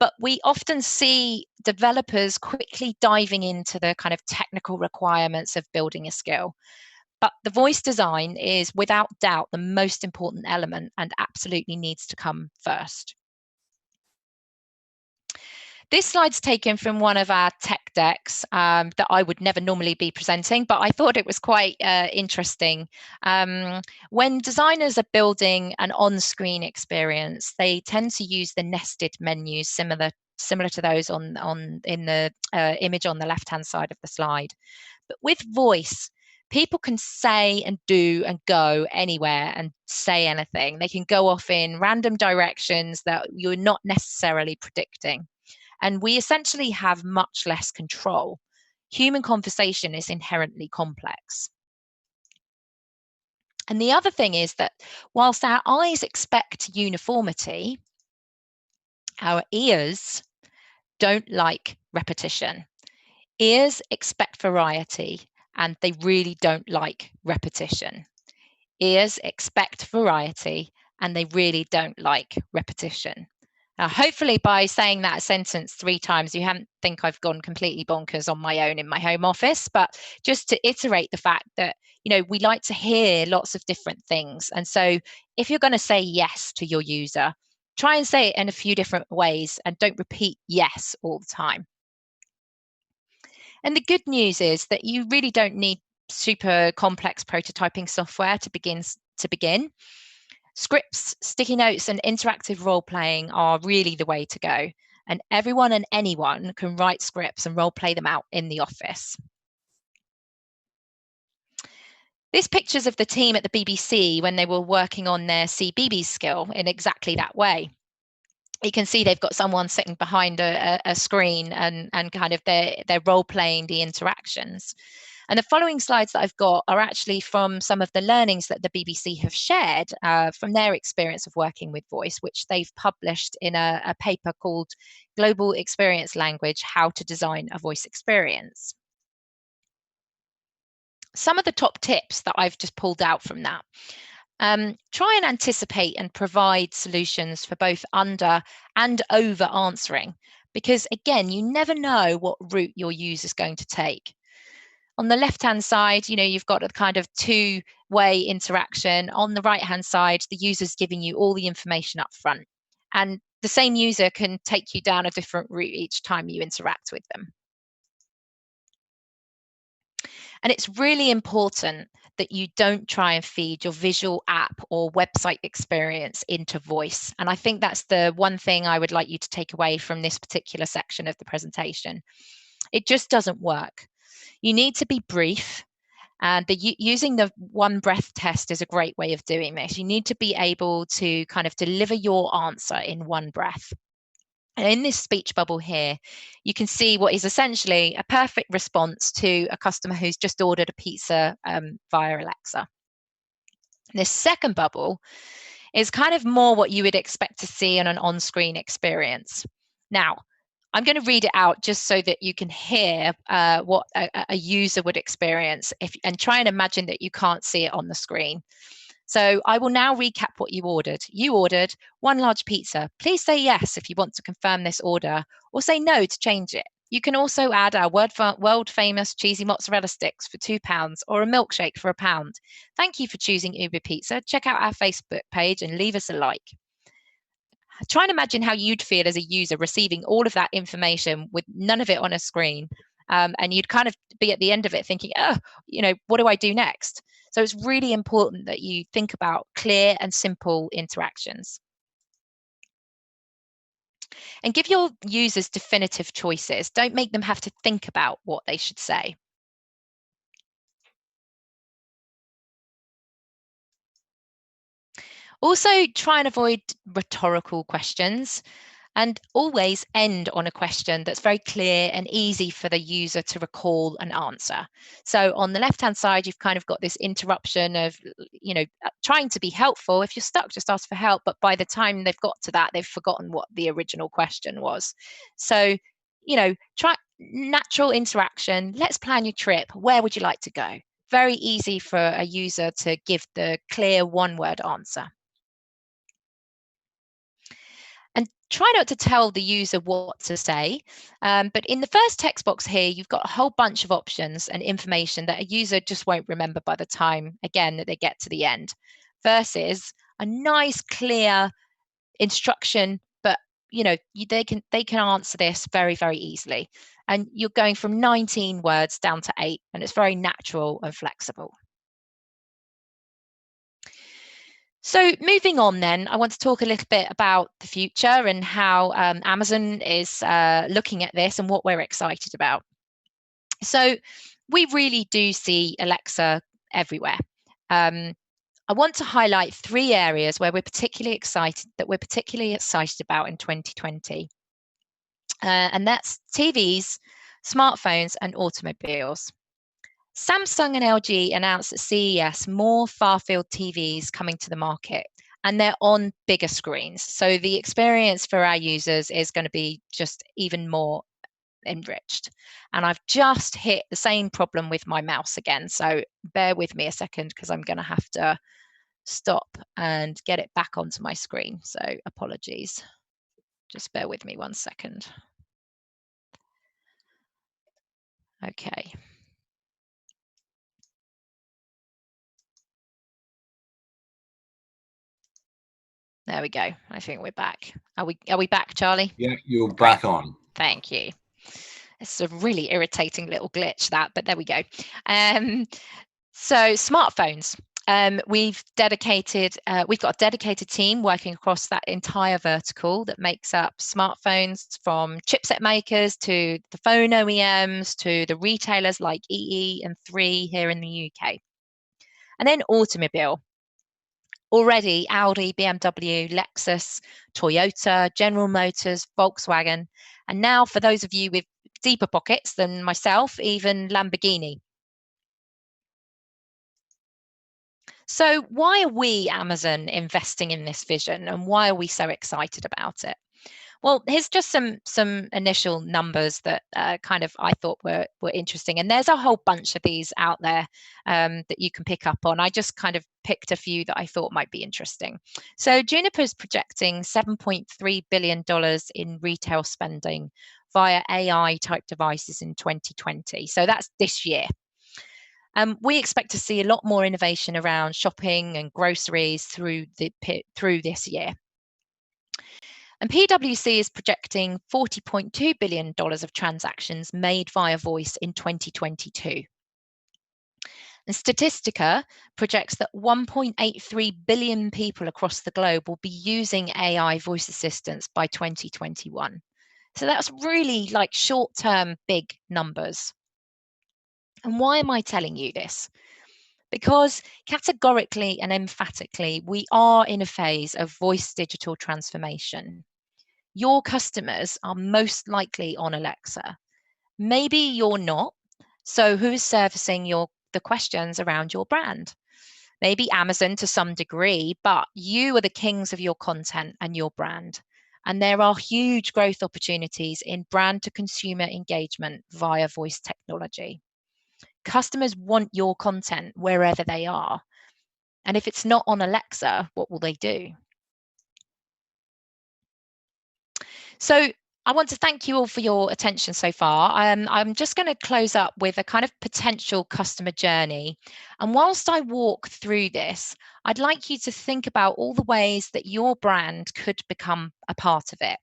But we often see developers quickly diving into the kind of technical requirements of building a skill. But the voice design is without doubt the most important element and absolutely needs to come first. This slide's taken from one of our tech decks that I would never normally be presenting, but I thought it was quite interesting. When designers are building an on-screen experience, they tend to use the nested menus similar to those in the image on the left-hand side of the slide. But with voice, people can say and do and go anywhere and say anything. They can go off in random directions that you're not necessarily predicting. And we essentially have much less control. Human conversation is inherently complex. And the other thing is that whilst our eyes expect uniformity, our ears don't like repetition. Ears expect variety, and they really don't like repetition. Ears expect variety, and they really don't like repetition. Now, hopefully by saying that sentence 3 times, you haven't think I've gone completely bonkers on my own in my home office, but just to iterate the fact that, we like to hear lots of different things. And so if you're going to say yes to your user, try and say it in a few different ways and don't repeat yes all the time. And the good news is that you really don't need super complex prototyping software to begin. Scripts, sticky notes, and interactive role-playing are really the way to go. And everyone and anyone can write scripts and role-play them out in the office. This picture's of the team at the BBC when they were working on their CBeebies skill in exactly that way. You can see they've got someone sitting behind a screen and kind of they're role-playing the interactions. And the following slides that I've got are actually from some of the learnings that the BBC have shared from their experience of working with voice, which they've published in a paper called Global Experience Language, How to Design a Voice Experience. Some of the top tips that I've just pulled out from that. Try and anticipate and provide solutions for both under and over answering, because again, you never know what route your user is going to take. On the left-hand side, you've got a kind of 2-way interaction. On the right-hand side, the user's giving you all the information up front. And the same user can take you down a different route each time you interact with them. And it's really important that you don't try and feed your visual app or website experience into voice. And I think that's the one thing I would like you to take away from this particular section of the presentation. It just doesn't work. You need to be brief, and using the one breath test is a great way of doing this. You need to be able to kind of deliver your answer in one breath. And in this speech bubble here, you can see what is essentially a perfect response to a customer who's just ordered a pizza via Alexa. This second bubble is kind of more what you would expect to see in an on-screen experience. Now, I'm going to read it out just so that you can hear what a user would experience and try and imagine that you can't see it on the screen. So I will now recap what you ordered. You ordered 1 large pizza. Please say yes if you want to confirm this order, or say no to change it. You can also add our world famous cheesy mozzarella sticks for £2 or a milkshake for £1. Thank you for choosing Uber Pizza. Check out our Facebook page and leave us a like. Try and imagine how you'd feel as a user receiving all of that information with none of it on a screen. And you'd kind of be at the end of it thinking, what do I do next? So it's really important that you think about clear and simple interactions. And give your users definitive choices. Don't make them have to think about what they should say. Also, try and avoid rhetorical questions, and always end on a question that's very clear and easy for the user to recall and answer. So on the left-hand side, you've kind of got this interruption of, trying to be helpful. If you're stuck, just ask for help. But by the time they've got to that, they've forgotten what the original question was. So, try natural interaction. Let's plan your trip. Where would you like to go? Very easy for a user to give the clear one-word answer. And try not to tell the user what to say. But in the first text box here, you've got a whole bunch of options and information that a user just won't remember by the time, again, that they get to the end, versus a nice, clear instruction. But they can answer this very, very easily. And you're going from 19 words down to 8, and it's very natural and flexible. So moving on then, I want to talk a little bit about the future and how Amazon is looking at this and what we're excited about. So we really do see Alexa everywhere. I want to highlight 3 areas where we're particularly excited about in 2020. And that's TVs, smartphones, and automobiles. Samsung and LG announced at CES more far-field TVs coming to the market, and they're on bigger screens. So the experience for our users is going to be just even more enriched. And I've just hit the same problem with my mouse again. So bear with me a second, because I'm going to have to stop and get it back onto my screen. So apologies. Just bear with me 1 second. Okay. There we go. I think we're back. Are we back, Charlie? Yeah, you're back on. Thank you. It's a really irritating little glitch, that, but there we go. So smartphones. We've got a dedicated team working across that entire vertical that makes up smartphones, from chipset makers to the phone OEMs to the retailers like EE and 3 here in the UK. And then automobile. Already Audi, BMW, Lexus, Toyota, General Motors, Volkswagen, and now for those of you with deeper pockets than myself, even Lamborghini. So why are we, Amazon, investing in this vision, and why are we so excited about it? Well, here's just some initial numbers that kind of I thought were interesting. And there's a whole bunch of these out there that you can pick up on. I just kind of picked a few that I thought might be interesting. So Juniper's projecting $7.3 billion in retail spending via AI-type devices in 2020. So that's this year. We expect to see a lot more innovation around shopping and groceries through this year. And PwC is projecting $40.2 billion of transactions made via voice in 2022. And Statistica projects that 1.83 billion people across the globe will be using AI voice assistants by 2021. So that's really like short-term big numbers. And why am I telling you this? Because categorically and emphatically, we are in a phase of voice digital transformation. Your customers are most likely on Alexa. Maybe you're not. So who's servicing the questions around your brand? Maybe Amazon to some degree, but you are the kings of your content and your brand. And there are huge growth opportunities in brand to consumer engagement via voice technology. Customers want your content wherever they are. And if it's not on Alexa, what will they do? So I want to thank you all for your attention so far. I'm just going to close up with a kind of potential customer journey. And whilst I walk through this, I'd like you to think about all the ways that your brand could become a part of it.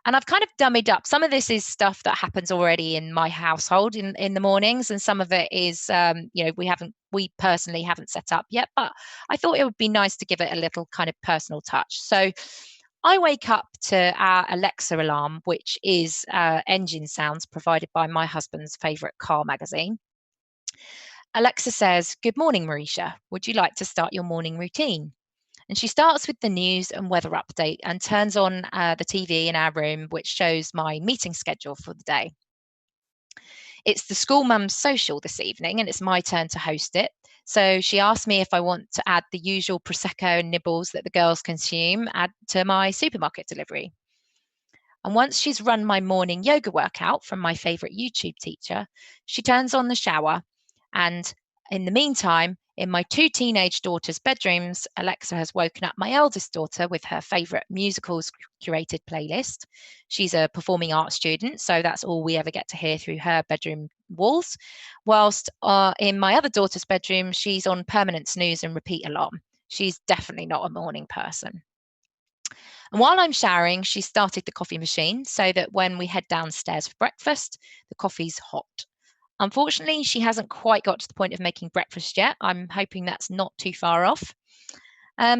And I've kind of dummied up. Some of this is stuff that happens already in my household in the mornings, and some of it is, we personally haven't set up yet. But I thought it would be nice to give it a little kind of personal touch. So I wake up to our Alexa alarm, which is engine sounds provided by my husband's favourite car magazine. Alexa says, "Good morning, Marysia. Would you like to start your morning routine?" And she starts with the news and weather update and turns on the TV in our room, which shows my meeting schedule for the day. It's the school mum's social this evening, and it's my turn to host it. So she asked me if I want to add the usual Prosecco and nibbles that the girls consume to my supermarket delivery. And once she's run my morning yoga workout from my favourite YouTube teacher, she turns on the shower. And in the meantime, in my two teenage daughters' bedrooms, Alexa has woken up my eldest daughter with her favourite musicals curated playlist. She's a performing arts student, so that's all we ever get to hear through her bedroom walls. Whilst in my other daughter's bedroom, she's on permanent snooze and repeat alarm. She's definitely not a morning person. And while I'm showering, she started the coffee machine so that when we head downstairs for breakfast, the coffee's hot. Unfortunately, she hasn't quite got to the point of making breakfast yet. I'm hoping that's not too far off.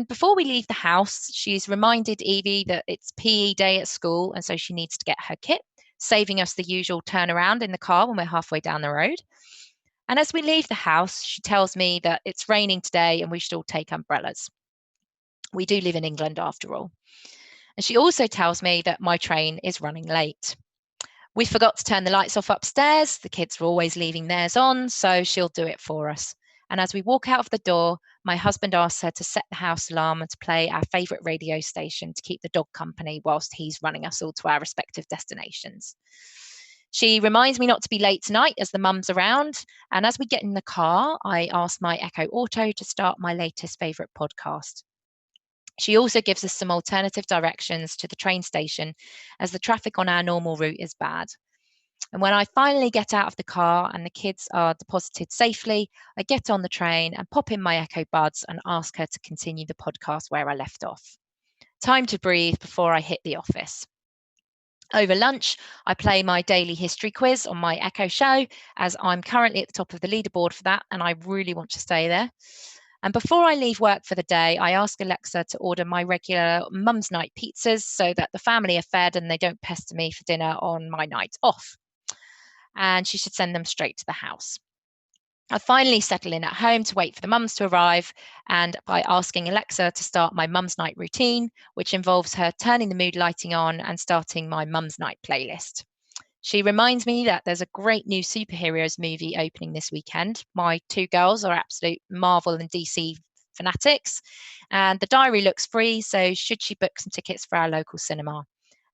Before we leave the house, she's reminded Evie that it's PE day at school, and so she needs to get her kit, saving us the usual turnaround in the car when we're halfway down the road. And as we leave the house, she tells me that it's raining today and we should all take umbrellas. We do live in England after all. And she also tells me that my train is running late. We forgot to turn the lights off upstairs. The kids are always leaving theirs on, so she'll do it for us. And as we walk out of the door, my husband asks her to set the house alarm and to play our favourite radio station to keep the dog company whilst he's running us all to our respective destinations. She reminds me not to be late tonight as the mum's around. And as we get in the car, I ask my Echo Auto to start my latest favourite podcast. She also gives us some alternative directions to the train station as the traffic on our normal route is bad. And when I finally get out of the car and the kids are deposited safely, I get on the train and pop in my Echo Buds and ask her to continue the podcast where I left off. Time to breathe before I hit the office. Over lunch, I play my daily history quiz on my Echo Show, as I'm currently at the top of the leaderboard for that and I really want to stay there. And before I leave work for the day, I ask Alexa to order my regular mum's night pizzas so that the family are fed and they don't pester me for dinner on my night off. And she should send them straight to the house. I finally settle in at home to wait for the mums to arrive, and by asking Alexa to start my mum's night routine, which involves her turning the mood lighting on and starting my mum's night playlist. She reminds me that there's a great new superheroes movie opening this weekend. My two girls are absolute Marvel and DC fanatics, and the diary looks free, so should she book some tickets for our local cinema?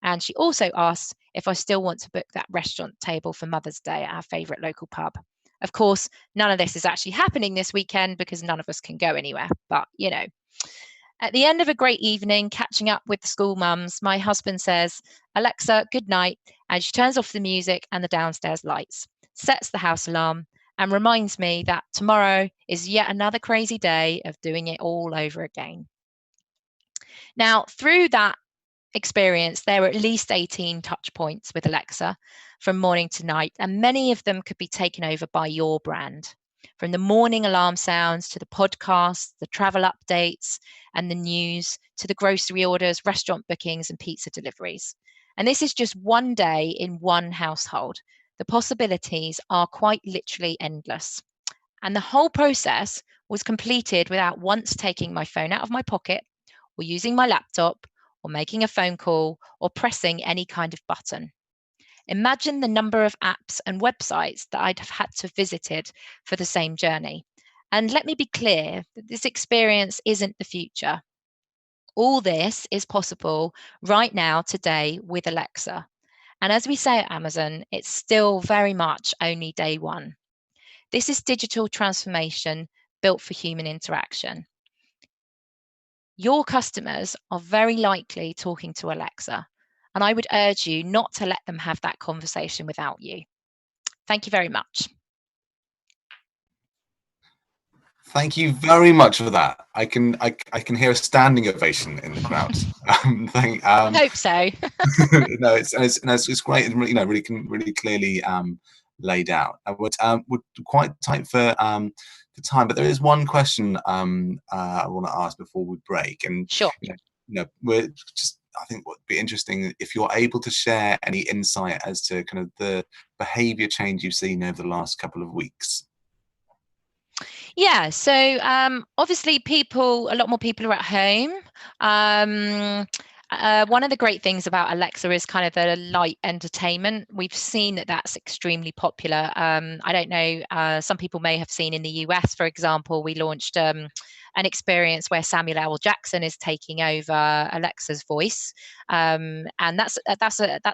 And she also asks if I still want to book that restaurant table for Mother's Day at our favourite local pub. Of course, none of this is actually happening this weekend because none of us can go anywhere, but you know. At the end of a great evening, catching up with the school mums, my husband says, "Alexa, good night," and she turns off the music and the downstairs lights, sets the house alarm, and reminds me that tomorrow is yet another crazy day of doing it all over again. Now, through that experience, there were at least 18 touch points with Alexa from morning to night, and many of them could be taken over by your brand. From the morning alarm sounds to the podcasts, the travel updates and the news, to the grocery orders, restaurant bookings and pizza deliveries. And this is just one day in one household. The possibilities are quite literally endless. And the whole process was completed without once taking my phone out of my pocket or using my laptop or making a phone call or pressing any kind of button. Imagine the number of apps and websites that I'd have had to visited for the same journey. And let me be clear that this experience isn't the future. All this is possible right now, today, with Alexa. And as we say at Amazon, it's still very much only day one. This is digital transformation built for human interaction. Your customers are very likely talking to Alexa, and I would urge you not to let them have that conversation without you. Thank you very much. Thank you very much for that. I can hear a standing ovation in the crowd. I hope so. No, it's great, and really clearly laid out. We're quite tight for time, but there is one question I want to ask before we break, and sure. We're just I think what would be interesting if you're able to share any insight as to kind of the behavior change you've seen over the last couple of weeks. Yeah, so obviously a lot more people are at home. One of the great things about Alexa is kind of the light entertainment. We've seen that that's extremely popular. I don't know, some people may have seen in the US, for example, we launched an experience where Samuel L. Jackson is taking over Alexa's voice, and that's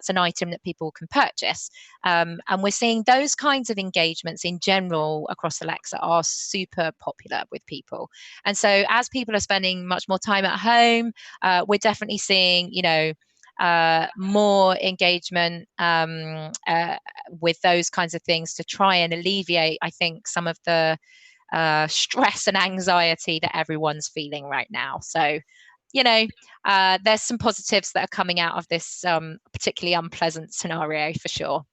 an item that people can purchase. And we're seeing those kinds of engagements in general across Alexa are super popular with people. And so as people are spending much more time at home, we're definitely seeing, more engagement with those kinds of things to try and alleviate, I think, some of the stress and anxiety that everyone's feeling right now. So, there's some positives that are coming out of this particularly unpleasant scenario for sure.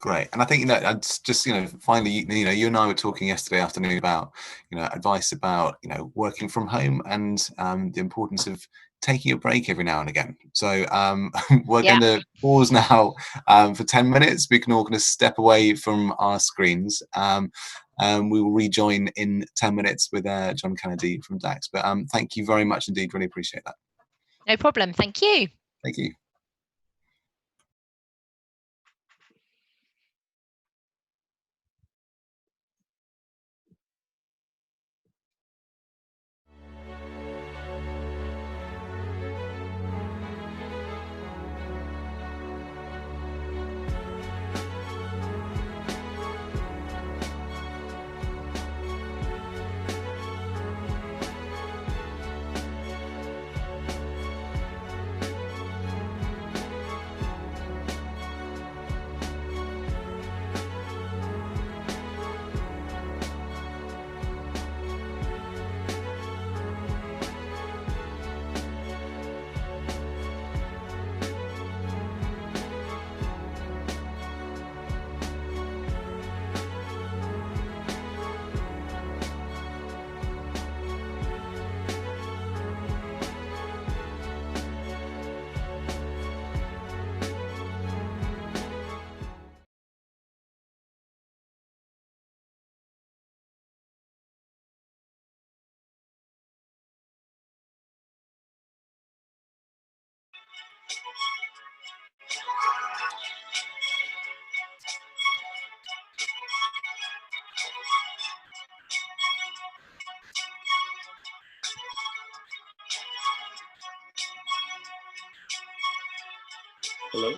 Great. And I think, I'd just, finally, you and I were talking yesterday afternoon about, advice about, working from home and the importance of taking a break every now and again. So we're going to pause now for 10 minutes. We can all kind of step away from our screens. We will rejoin in 10 minutes with John Kennedy from DAX. But thank you very much indeed. Really appreciate that. No problem. Thank you. Thank you. Hello?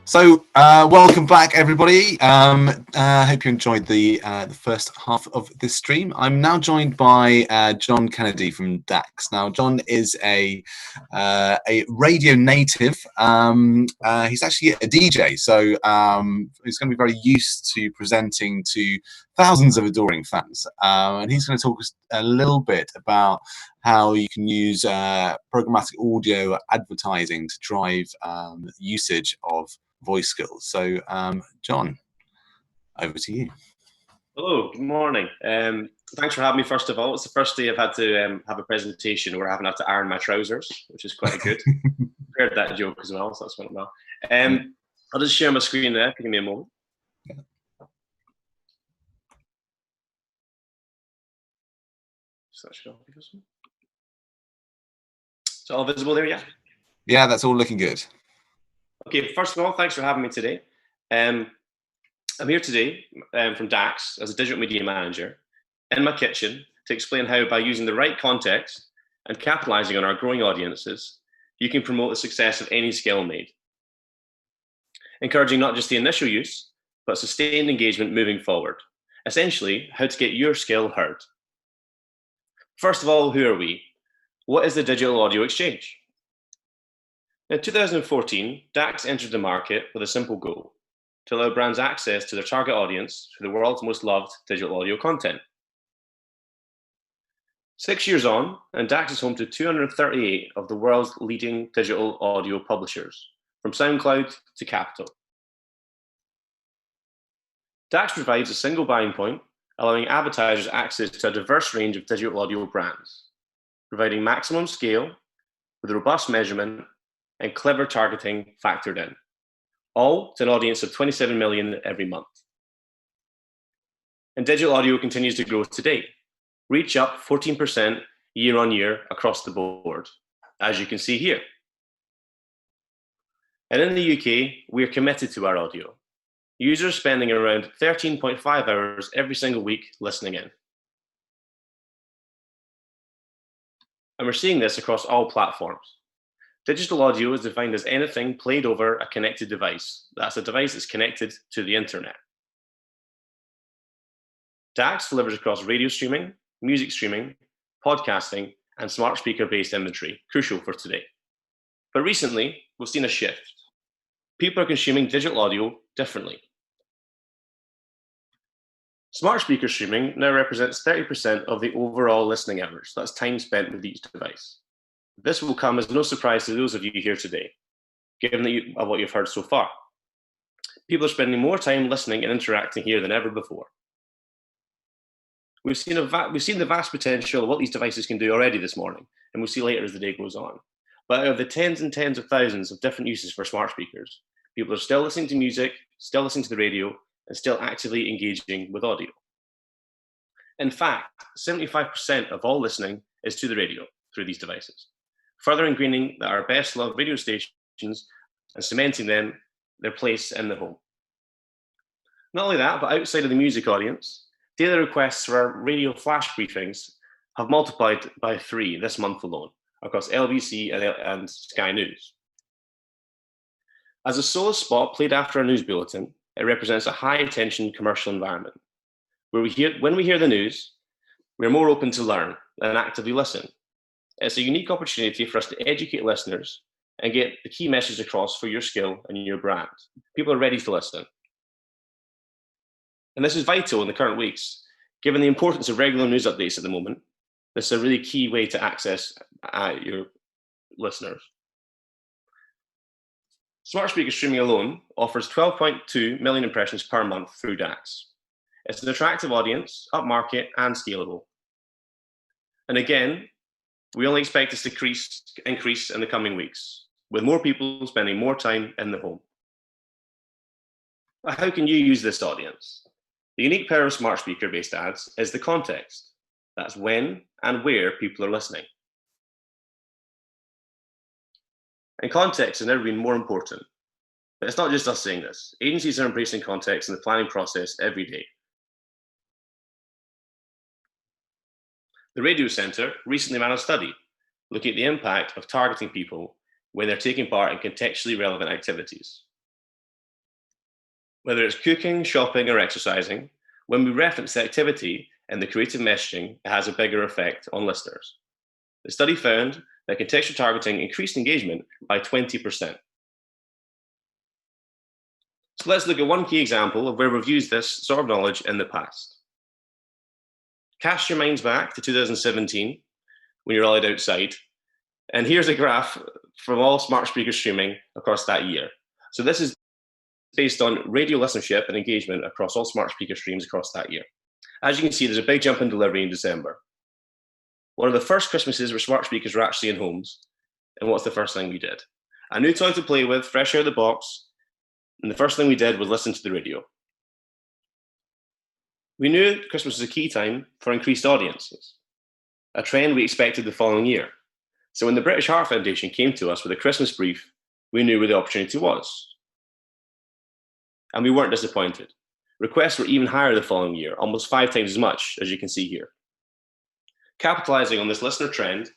So, welcome back, everybody. I hope you enjoyed the first half of this stream. I'm now joined by John Kennedy from DAX. Now, John is a radio native. He's actually a DJ, so he's going to be very used to presenting to thousands of adoring fans. And he's going to talk us a little bit about how you can use programmatic audio advertising to drive usage of voice skills. So, John, over to you. Hello, good morning. Thanks for having me, first of all. It's the first day I've had to have a presentation where I haven't had to iron my trousers, which is quite good. Heard that joke as well, so that's went well. I'll just share my screen there. Give me a moment. Yeah. So that should all be visible. It's all visible there, yeah? Yeah, that's all looking good. Okay, first of all, thanks for having me today. I'm here today from DAX as a digital media manager in my kitchen to explain how, by using the right context and capitalizing on our growing audiences, you can promote the success of any skill made. Encouraging not just the initial use, but sustained engagement moving forward. Essentially, how to get your skill heard. First of all, who are we? What is the Digital Audio Exchange? In 2014, DAX entered the market with a simple goal: to allow brands access to their target audience through the world's most loved digital audio content. 6 years on, and DAX is home to 238 of the world's leading digital audio publishers, from SoundCloud to Capital. DAX provides a single buying point, allowing advertisers access to a diverse range of digital audio brands, providing maximum scale with robust measurement and clever targeting factored in, all to an audience of 27 million every month. And digital audio continues to grow today, reach up 14% year on year across the board, as you can see here. And in the UK, we are committed to our audio. Users spending around 13.5 hours every single week listening in. And we're seeing this across all platforms. Digital audio is defined as anything played over a connected device. That's a device that's connected to the internet. DAX delivers across radio streaming, music streaming, podcasting, and smart speaker-based inventory, crucial for today. But recently, we've seen a shift. People are consuming digital audio differently. Smart speaker streaming now represents 30% of the overall listening hours. That's time spent with each device. This will come as no surprise to those of you here today, given what you've heard so far. People are spending more time listening and interacting here than ever before. We've seen the vast potential of what these devices can do already this morning, and we'll see later as the day goes on. But out of the tens and tens of thousands of different uses for smart speakers, people are still listening to music, still listening to the radio, and still actively engaging with audio. In fact, 75% of all listening is to the radio through these devices, further ingraining our best loved radio stations and cementing their place in the home. Not only that, but outside of the music audience, daily requests for our radio flash briefings have multiplied by 3 this month alone across LBC and Sky News. As a solo spot played after a news bulletin, it represents a high-attention commercial environment, where when we hear the news, we're more open to learn than actively listen. It's a unique opportunity for us to educate listeners and get the key message across for your skill and your brand. People are ready to listen. And this is vital in the current weeks. Given the importance of regular news updates at the moment, this is a really key way to access your listeners. Smart speaker streaming alone offers 12.2 million impressions per month through DAX. It's an attractive audience, upmarket, and scalable. And again, we only expect this to increase in the coming weeks, with more people spending more time in the home. How can you use this audience? The unique power of smart speaker-based ads is the context. That's when and where people are listening. And context has never been more important. But it's not just us saying this. Agencies are embracing context in the planning process every day. The Radio Centre recently ran a study looking at the impact of targeting people when they're taking part in contextually relevant activities. Whether it's cooking, shopping, or exercising, when we reference the activity in the creative messaging, it has a bigger effect on listeners. The study found that contextual targeting increased engagement by 20%. So let's look at one key example of where we've used this sort of knowledge in the past. Cast your minds back to 2017 when you're allowed outside. And here's a graph from all smart speaker streaming across that year. So this is based on radio listenership and engagement across all smart speaker streams across that year. As you can see, there's a big jump in delivery in December. One of the first Christmases where smart speakers were actually in homes. And what's the first thing we did? A new toy to play with, fresh out of the box. And the first thing we did was listen to the radio. We knew Christmas was a key time for increased audiences, a trend we expected the following year. So when the British Heart Foundation came to us with a Christmas brief, we knew where the opportunity was. And we weren't disappointed. Requests were even higher the following year, almost 5 times as much, as you can see here. Capitalizing on this listener trend,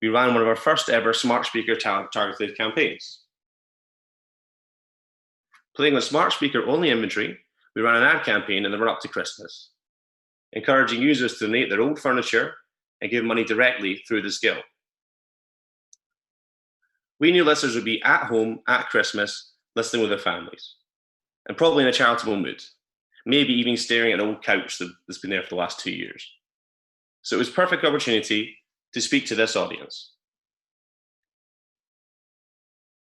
we ran one of our first ever smart speaker targeted campaigns. Playing on smart speaker only inventory, we ran an ad campaign in the run-up to Christmas, encouraging users to donate their old furniture and give money directly through the skill. We knew listeners would be at home at Christmas, listening with their families, and probably in a charitable mood, maybe even staring at an old couch that's been there for the last 2 years. So it was a perfect opportunity to speak to this audience.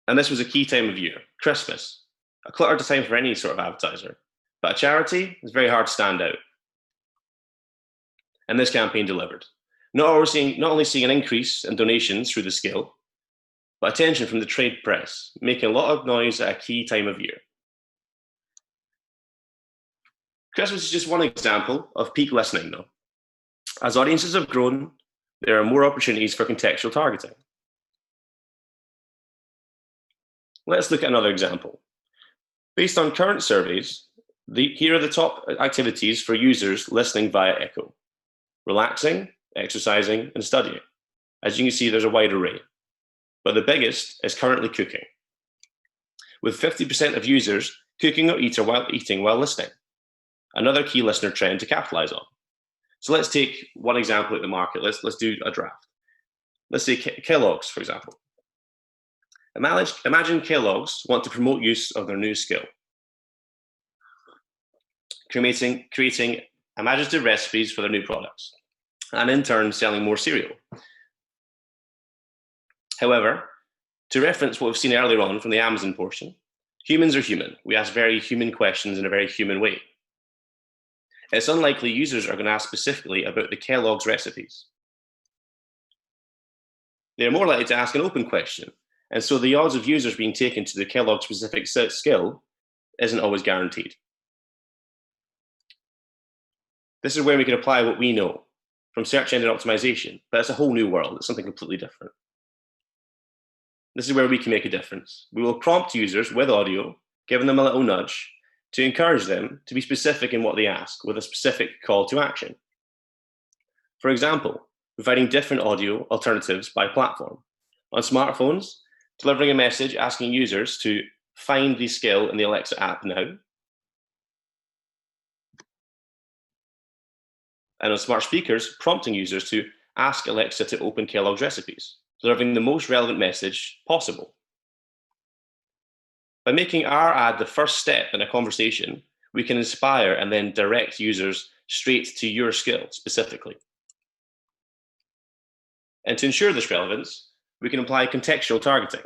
And this was a key time of year, Christmas, a cluttered time for any sort of advertiser, but a charity is very hard to stand out. And this campaign delivered. Not only seeing an increase in donations through the skill, but attention from the trade press, making a lot of noise at a key time of year. Christmas is just one example of peak listening, though. As audiences have grown, there are more opportunities for contextual targeting. Let's look at another example. Based on current surveys, here are the top activities for users listening via Echo: relaxing, exercising, and studying. As you can see, there's a wide array, but the biggest is currently cooking, with 50% of users cooking or eating while listening, another key listener trend to capitalize on. So let's take one example at the market. Let's do a draft. Let's say Kellogg's, for example. Imagine Kellogg's want to promote use of their new skill, creating imaginative recipes for their new products, and in turn selling more cereal. However, to reference what we've seen earlier on from the Amazon portion, humans are human. We ask very human questions in a very human way. It's unlikely users are going to ask specifically about the Kellogg's recipes. They're more likely to ask an open question, and so the odds of users being taken to the Kellogg specific skill isn't always guaranteed. This is where we can apply what we know from search engine optimization, but it's a whole new world. It's something completely different. This is where we can make a difference. We will prompt users with audio, giving them a little nudge to encourage them to be specific in what they ask with a specific call to action. For example, providing different audio alternatives by platform. On smartphones, delivering a message asking users to find the skill in the Alexa app now. And on smart speakers, prompting users to ask Alexa to open Kellogg's recipes, delivering the most relevant message possible. By making our ad the first step in a conversation, we can inspire and then direct users straight to your skill specifically. And to ensure this relevance, we can apply contextual targeting.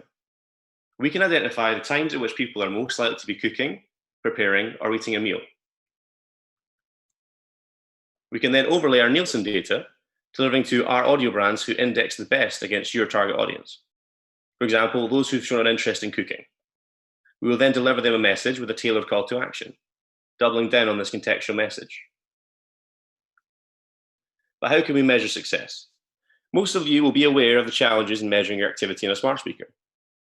We can identify the times at which people are most likely to be cooking, preparing, or eating a meal. We can then overlay our Nielsen data, delivering to our audio brands who index the best against your target audience. For example, those who've shown an interest in cooking. We will then deliver them a message with a tailored call to action, doubling down on this contextual message. But how can we measure success? Most of you will be aware of the challenges in measuring your activity in a smart speaker.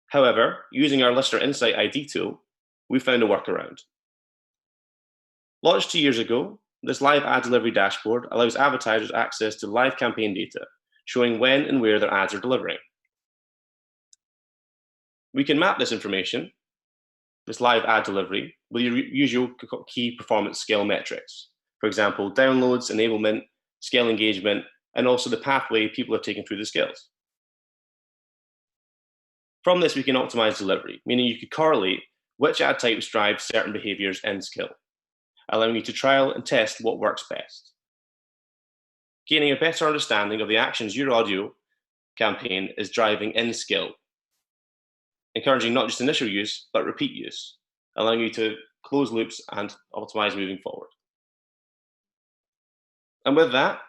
However, using our Listener Insight ID tool, we found a workaround. Launched 2 years ago, this live ad delivery dashboard allows advertisers access to live campaign data, showing when and where their ads are delivering. We can map this information this live ad delivery with your usual key performance scale metrics. For example, downloads, enablement, scale engagement, and also the pathway people are taking through the skills. From this, we can optimize delivery, meaning you could correlate which ad types drive certain behaviors in skill, allowing you to trial and test what works best. Gaining a better understanding of the actions your audio campaign is driving in skill, encouraging not just initial use, but repeat use, allowing you to close loops and optimize moving forward. And with that,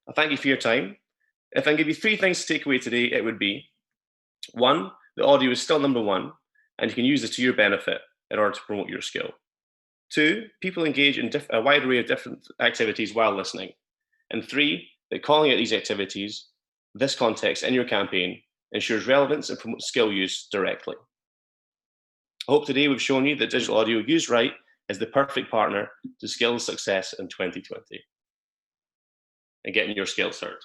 I thank you for your time. If I can give you 3 things to take away today, it would be, 1, the audio is still number 1, and you can use this to your benefit in order to promote your skill. 2, people engage in a wide array of different activities while listening. And 3, that calling out these activities, this context in your campaign, ensures relevance and promotes skill use directly. I hope today we've shown you that digital audio used right is the perfect partner to skills success in 2020 and getting your skills heard.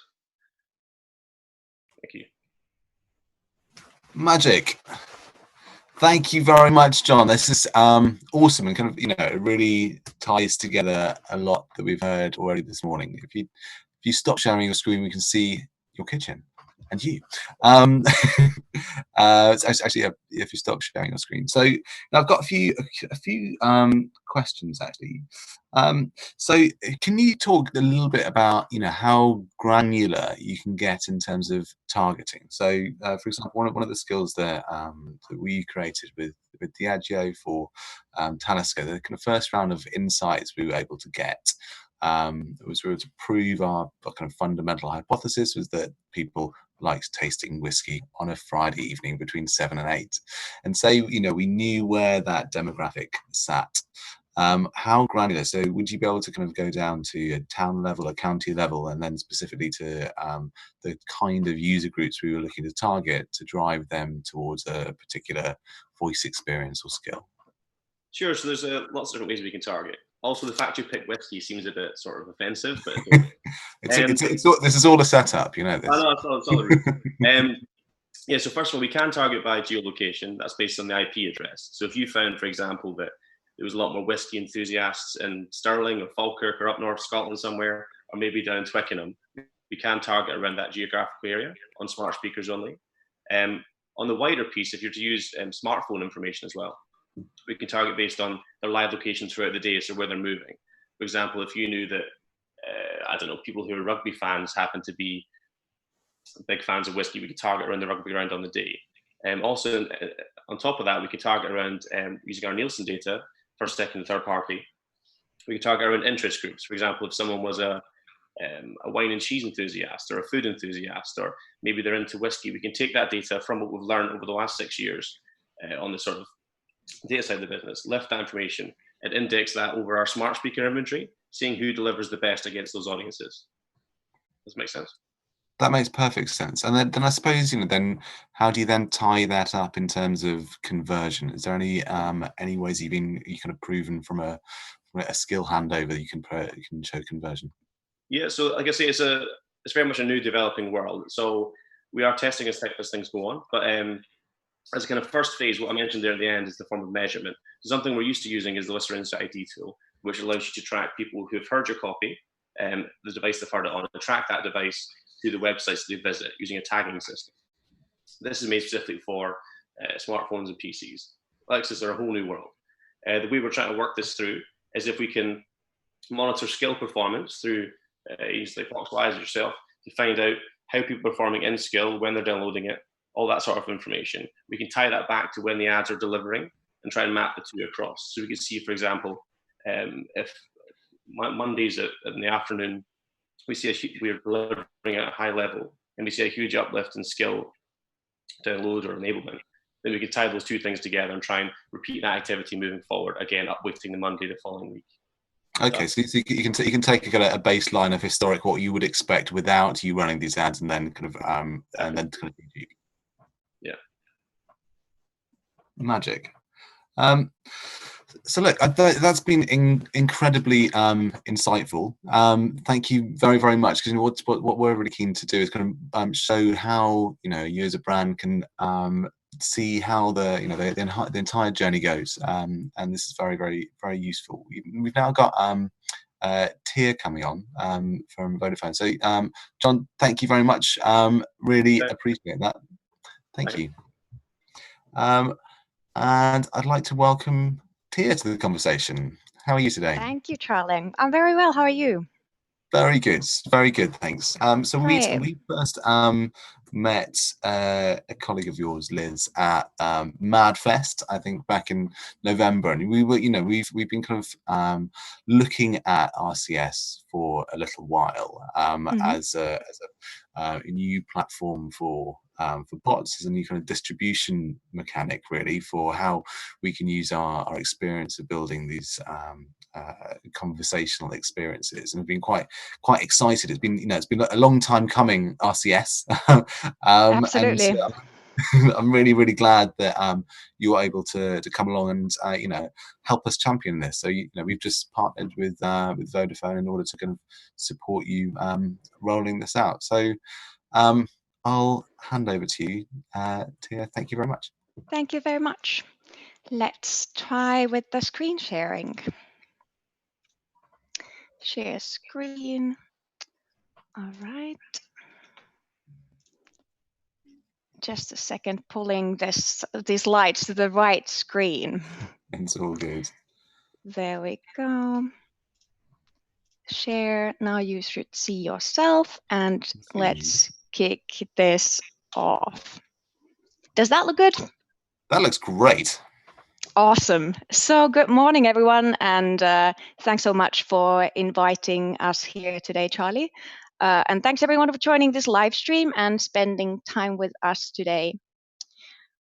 Thank you. Magic. Thank you very much, John. This is awesome, and kind of, it really ties together a lot that we've heard already this morning. If you stop sharing your screen, we can see your kitchen and you. It's actually, if you stop sharing your screen. So now I've got a few questions actually. So can you talk a little bit about how granular you can get in terms of targeting? So for example, one of the skills that we created with Diageo for Talisker, the kind of first round of insights we were able to get was we were to prove our kind of fundamental hypothesis was that people liked tasting whiskey on a Friday evening between 7 and 8, and say we knew where that demographic sat. How granular? So would you be able to kind of go down to a town level, a county level, and then specifically to the kind of user groups we were looking to target to drive them towards a particular voice experience or skill? Sure. So there's lots of different ways we can target. Also, the fact you picked whiskey seems a bit sort of offensive, but this is all a setup, this. I know, it's all the route. Yeah, so first of all, we can target by geolocation. That's based on the IP address. So if you found, for example, that there was a lot more whiskey enthusiasts in Stirling or Falkirk or up north Scotland somewhere, or maybe down in Twickenham, we can target around that geographical area on smart speakers only. On the wider piece, if you're to use smartphone information as well, we can target based on their live location throughout the day, so where they're moving. For example, if you knew that, people who are rugby fans happen to be big fans of whiskey, we could target around the rugby ground on the day. Also, on top of that, we could target around using our Nielsen data, first, second, and third party. We could target around interest groups. For example, if someone was a wine and cheese enthusiast or a food enthusiast, or maybe they're into whiskey, we can take that data from what we've learned over the last 6 years on the sort of data side of the business, lift that information and index that over our smart speaker inventory, seeing who delivers the best against those audiences. Does that make sense? That makes perfect sense. And then I suppose, then how do you then tie that up in terms of conversion? Is there any ways you kind of proven from a skill handover you can show conversion? Yeah, so like I say, it's very much a new developing world. So we are testing as things go on, but as a kind of first phase, what I mentioned there at the end is the form of measurement. So something we're used to using is the Listener Insight ID tool, which allows you to track people who have heard your copy, the device they've heard it on, and track that device to the websites they visit using a tagging system. This is made specifically for smartphones and PCs. Alexas are a whole new world. The way we're trying to work this through is if we can monitor skill performance through agencies like Foxwise yourself to find out how people are performing in skill, when they're downloading it, all that sort of information. We can tie that back to when the ads are delivering and try and map the two across. So we can see, for example, if Mondays in the afternoon, we're delivering at a high level and we see a huge uplift in skill download or enablement, then we could tie those two things together and try and repeat that activity moving forward, again, upweighting the Monday the following week. Okay, so you can take a baseline of historic what you would expect without you running these ads, and then yeah, magic. So look, that's been incredibly insightful. Thank you very, very much. Because what we're really keen to do is kind of show how you as a brand can see how the entire journey goes, and this is very useful. We've now got Tiia coming on from Vodafone. So John, thank you very much. Really appreciate that. Thank you. And I'd like to welcome Tiia to the conversation. How are you today? Thank you, Charlie. I'm very well. How are you? Very good, thanks. So we first met a colleague of yours, Liz, at MadFest, I think back in November, and we were, we've been kind of looking at RCS for a little while as a new platform for bots, as a new kind of distribution mechanic, really, for how we can use our experience of building these conversational experiences, and we've been quite excited. It's been a long time coming, RCS. Absolutely. And I'm really glad that you were able to come along and help us champion this. So we've just partnered with Vodafone in order to kind of support you rolling this out. So I'll hand over to you, Tiia. Thank you very much. Thank you very much. Let's try with the screen sharing. Share screen. All right. Just a second, pulling these lights to the right screen. It's all good. There we go. Share. Now you should see yourself, and let's kick this off. Does that look good? That looks great. Awesome. So good morning, everyone, and thanks so much for inviting us here today, Charlie. And thanks everyone for joining this live stream and spending time with us today.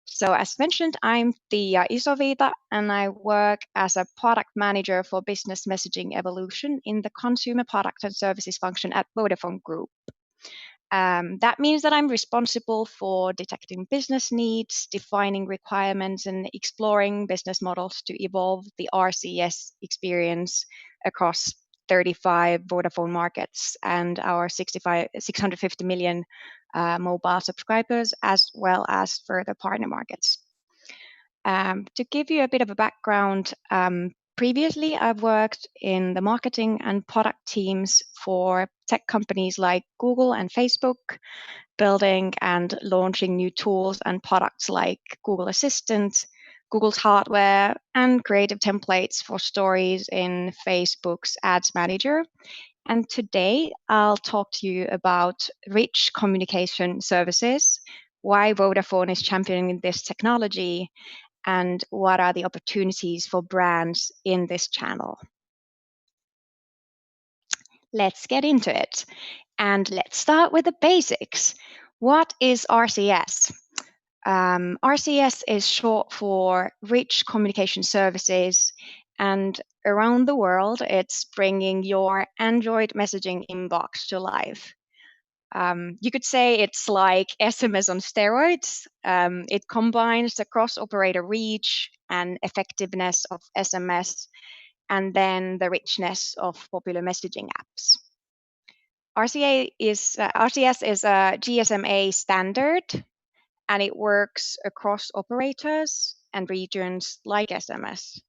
So as mentioned, I'm Tiia Isoviita, and I work as a product manager for business messaging evolution in the consumer product and services function at Vodafone Group. That means that I'm responsible for detecting business needs, defining requirements, and exploring business models to evolve the RCS experience across 35 Vodafone markets and our 650 million mobile subscribers, as well as further partner markets. To give you a bit of a background, previously, I've worked in the marketing and product teams for tech companies like Google and Facebook, building and launching new tools and products like Google Assistant, Google's hardware, and creative templates for stories in Facebook's Ads Manager. And today, I'll talk to you about rich communication services, why Vodafone is championing this technology, and what are the opportunities for brands in this channel. Let's get into it. And let's start with the basics. What is RCS? RCS is short for Rich Communication Services, and around the world, it's bringing your Android messaging inbox to life. You could say it's like SMS on steroids. It combines the cross-operator reach and effectiveness of SMS, and then the richness of popular messaging apps. RCS is a GSMA standard, and it works across operators and regions like SMS.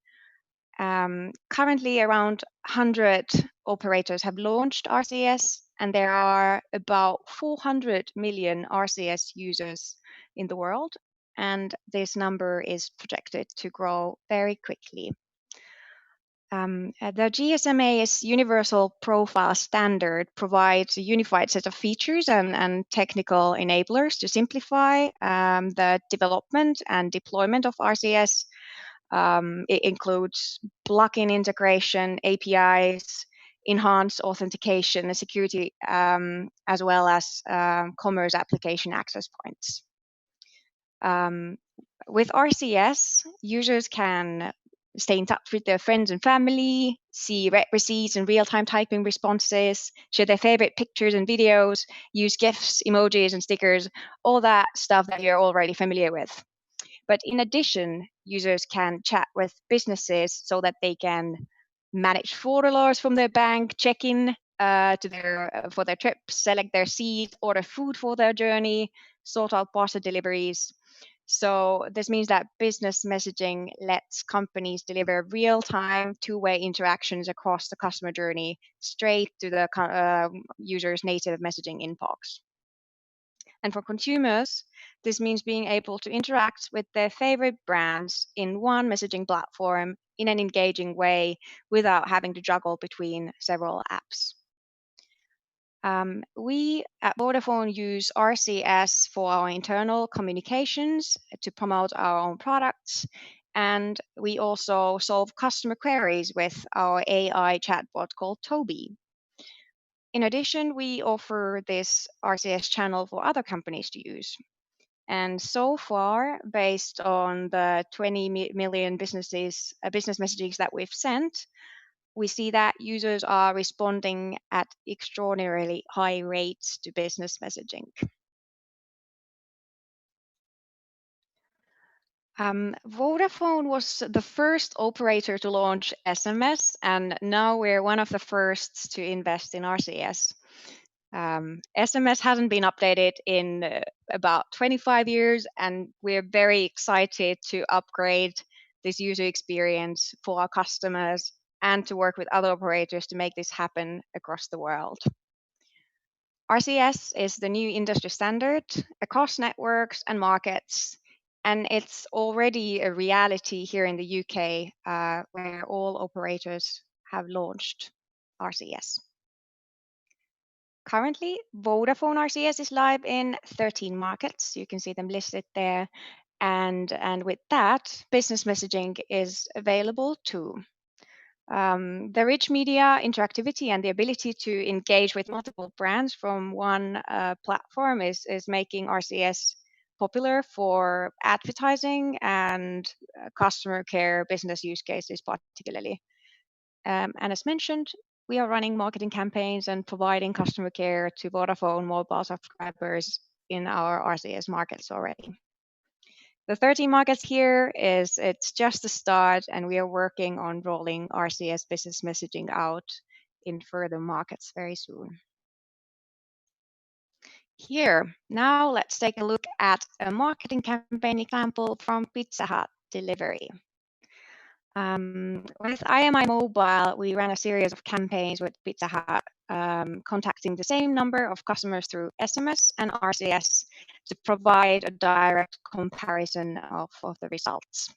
Currently, around 100 operators have launched RCS, and there are about 400 million RCS users in the world, and this number is projected to grow very quickly. The GSMA's Universal Profile Standard provides a unified set of features and technical enablers to simplify the development and deployment of RCS. It includes plugin integration, APIs, enhanced authentication and security, as well as commerce application access points. With RCS, users can stay in touch with their friends and family, see read receipts and real-time typing responses, share their favorite pictures and videos, use GIFs, emojis, and stickers, all that stuff that you're already familiar with. But in addition, users can chat with businesses so that they can manage fraud alerts from their bank, check in for their trips, select their seat, order food for their journey, sort out parcel deliveries. So this means that business messaging lets companies deliver real-time two-way interactions across the customer journey straight to the user's native messaging inbox. And for consumers, this means being able to interact with their favorite brands in one messaging platform in an engaging way without having to juggle between several apps. We at Vodafone use RCS for our internal communications to promote our own products. And we also solve customer queries with our AI chatbot called Toby. In addition, we offer this RCS channel for other companies to use. And so far, based on the 20 million business messages that we've sent, we see that users are responding at extraordinarily high rates to business messaging. Vodafone was the first operator to launch SMS, and now we're one of the first to invest in RCS. SMS hasn't been updated in about 25 years, and we're very excited to upgrade this user experience for our customers and to work with other operators to make this happen across the world. RCS is the new industry standard across networks and markets, and it's already a reality here in the UK, where all operators have launched RCS. Currently, Vodafone RCS is live in 13 markets. You can see them listed there. And with that, business messaging is available too. The rich media interactivity and the ability to engage with multiple brands from one platform is making RCS popular for advertising and customer care business use cases particularly. And as mentioned, we are running marketing campaigns and providing customer care to Vodafone mobile subscribers in our RCS markets already. The 13 markets here it's just the start, and we are working on rolling RCS business messaging out in further markets very soon. Here, now let's take a look at a marketing campaign example from Pizza Hut delivery. With IMI Mobile, we ran a series of campaigns with Pizza Hut, contacting the same number of customers through SMS and RCS to provide a direct comparison of the results.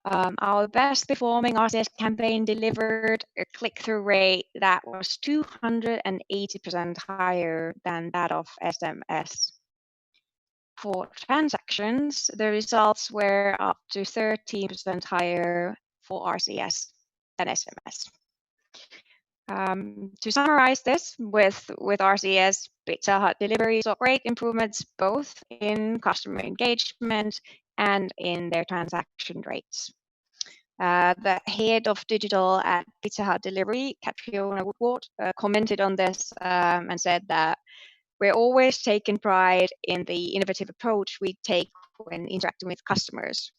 Our best performing RCS campaign delivered a click-through rate that was 280% higher than that of SMS. For transactions, the results were up to 13% higher for RCS than SMS. To summarize this, with RCS, Pizza Hut delivery saw great improvements both in customer engagement and in their transaction rates. The head of digital at Pizza Hut delivery, Catriona Woodward, commented on this and said that we're always taking pride in the innovative approach we take when interacting with customers.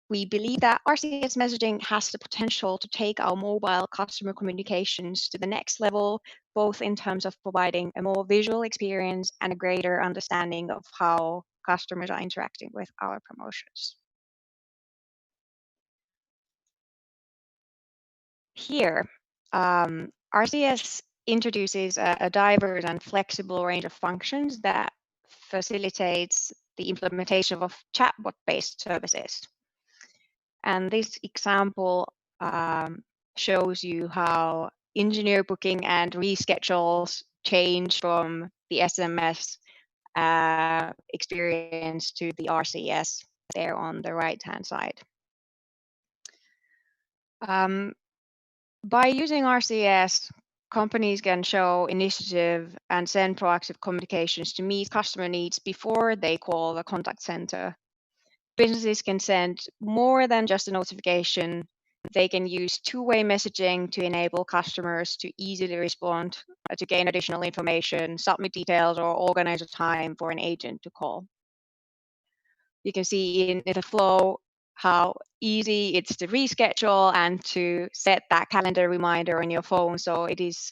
We believe that RCS messaging has the potential to take our mobile customer communications to the next level, both in terms of providing a more visual experience and a greater understanding of how customers are interacting with our promotions. Here, RCS introduces a diverse and flexible range of functions that facilitates the implementation of chatbot-based services. And this example shows you how engineer booking and reschedules change from the SMS experience to the RCS there on the right-hand side. By using RCS, companies can show initiative and send proactive communications to meet customer needs before they call the contact center. Businesses can send more than just a notification. They can use two-way messaging to enable customers to easily respond, to gain additional information, submit details, or organize a time for an agent to call. You can see in the flow how easy it's to reschedule and to set that calendar reminder on your phone. So it is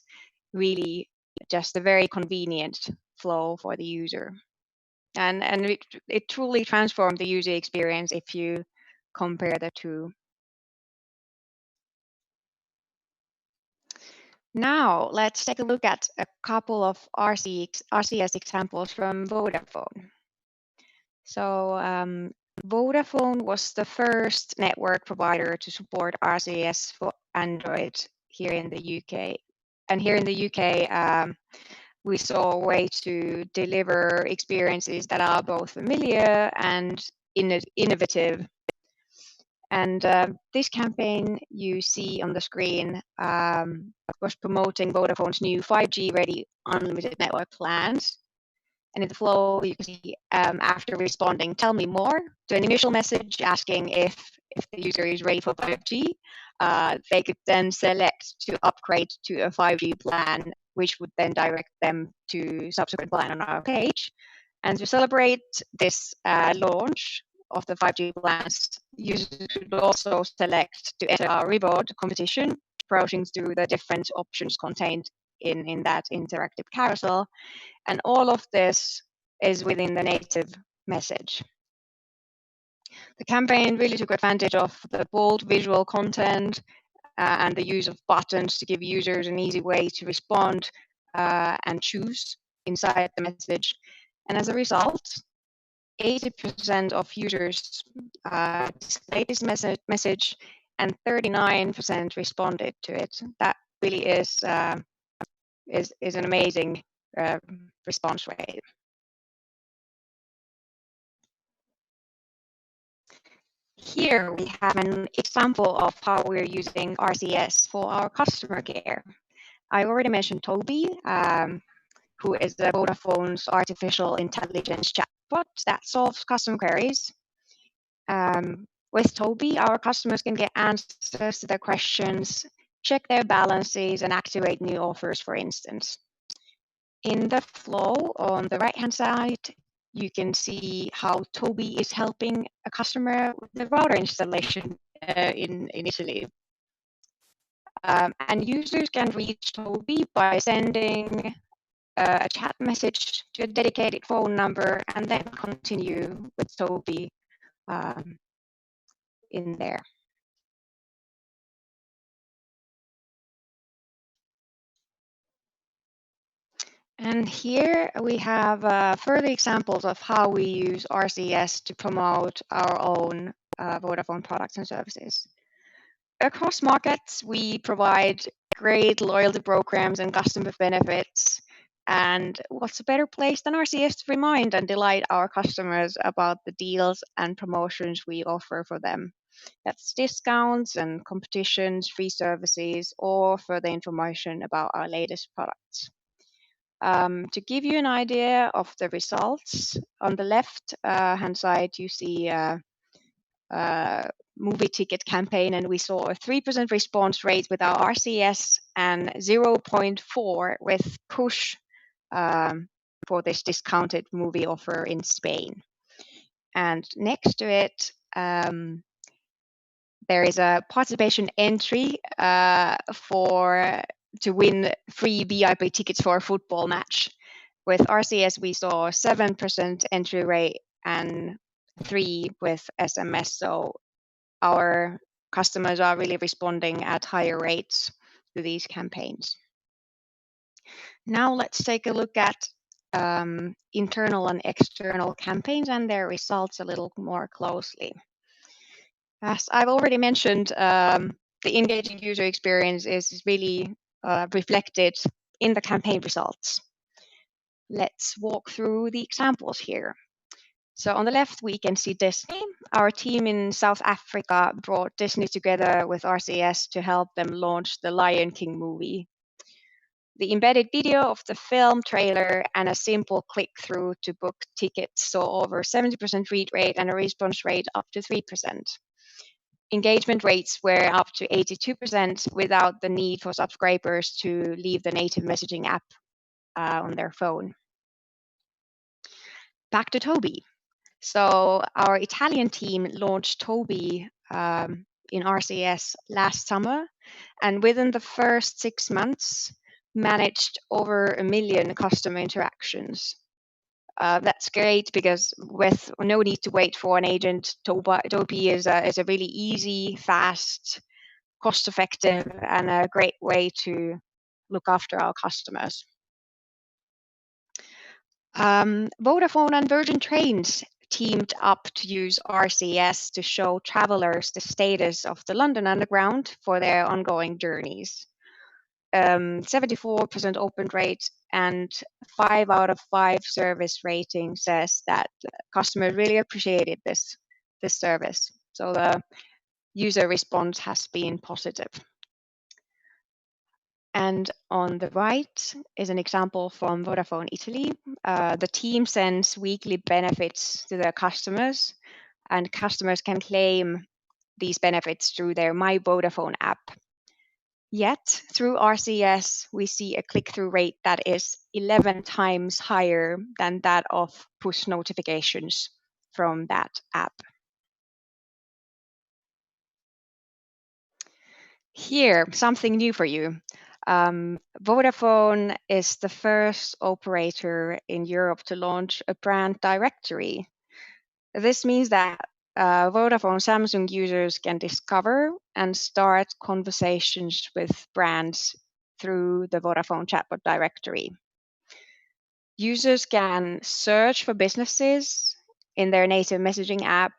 really just a very convenient flow for the user. and it truly transformed the user experience if you compare the two. Now let's take a look at a couple of RCS examples from Vodafone. So Vodafone was the first network provider to support RCS for Android here in the UK. And here in the UK, we saw a way to deliver experiences that are both familiar and innovative. And this campaign you see on the screen was promoting Vodafone's new 5G-ready unlimited network plans. And in the flow, you can see after responding, "Tell me more," to an initial message asking if the user is ready for 5G, they could then select to upgrade to a 5G plan, which would then direct them to subsequent plan on our page. And to celebrate this launch of the 5G plans, users could also select to enter our reward competition, browsing through the different options contained in that interactive carousel. And all of this is within the native message. The campaign really took advantage of the bold visual content and the use of buttons to give users an easy way to respond and choose inside the message. And as a result, 80% of users displayed this message and 39% responded to it. That really is an amazing response rate. Here we have an example of how we're using RCS for our customer care. I already mentioned Toby, who is the Vodafone's artificial intelligence chatbot that solves customer queries. With Toby, our customers can get answers to their questions, check their balances, and activate new offers, for instance. In the flow on the right-hand side, you can see how Toby is helping a customer with the router installation in Italy. And users can reach Toby by sending a chat message to a dedicated phone number and then continue with Toby in there. And here we have further examples of how we use RCS to promote our own Vodafone products and services. Across markets, we provide great loyalty programs and customer benefits. And what's a better place than RCS to remind and delight our customers about the deals and promotions we offer for them? That's discounts and competitions, free services, or further information about our latest products. To give you an idea of the results, on the left hand side, you see a movie ticket campaign, and we saw a 3% response rate with our RCS and 0.4 with push for this discounted movie offer in Spain. And next to it, there is a participation entry to win free VIP tickets for a football match. With RCS, we saw 7% entry rate and 3% with SMS. So our customers are really responding at higher rates to these campaigns. Now let's take a look at internal and external campaigns and their results a little more closely. As I've already mentioned, the engaging user experience is really reflected in the campaign results. Let's walk through the examples here. So on the left, we can see Disney. Our team in South Africa brought Disney together with RCS to help them launch the Lion King movie. The embedded video of the film trailer and a simple click-through to book tickets saw over 70% read rate and a response rate up to 3%. Engagement rates were up to 82% without the need for subscribers to leave the native messaging app on their phone. Back to Toby. So our Italian team launched Toby in RCS last summer, and within the first 6 months, managed over 1 million customer interactions. That's great because with no need to wait for an agent, Topi is a really easy, fast, cost-effective, and a great way to look after our customers. Vodafone and Virgin Trains teamed up to use RCS to show travelers the status of the London Underground for their ongoing journeys. 74% open rate and 5 out of 5 service rating says that customers really appreciated this service. So the user response has been positive. And on the right is an example from Vodafone Italy. The team sends weekly benefits to their customers, and customers can claim these benefits through their My Vodafone app. Yet, through RCS, we see a click-through rate that is 11 times higher than that of push notifications from that app. Here, something new for you. Vodafone is the first operator in Europe to launch a brand directory. This means that Vodafone Samsung users can discover and start conversations with brands through the Vodafone chatbot directory. Users can search for businesses in their native messaging app.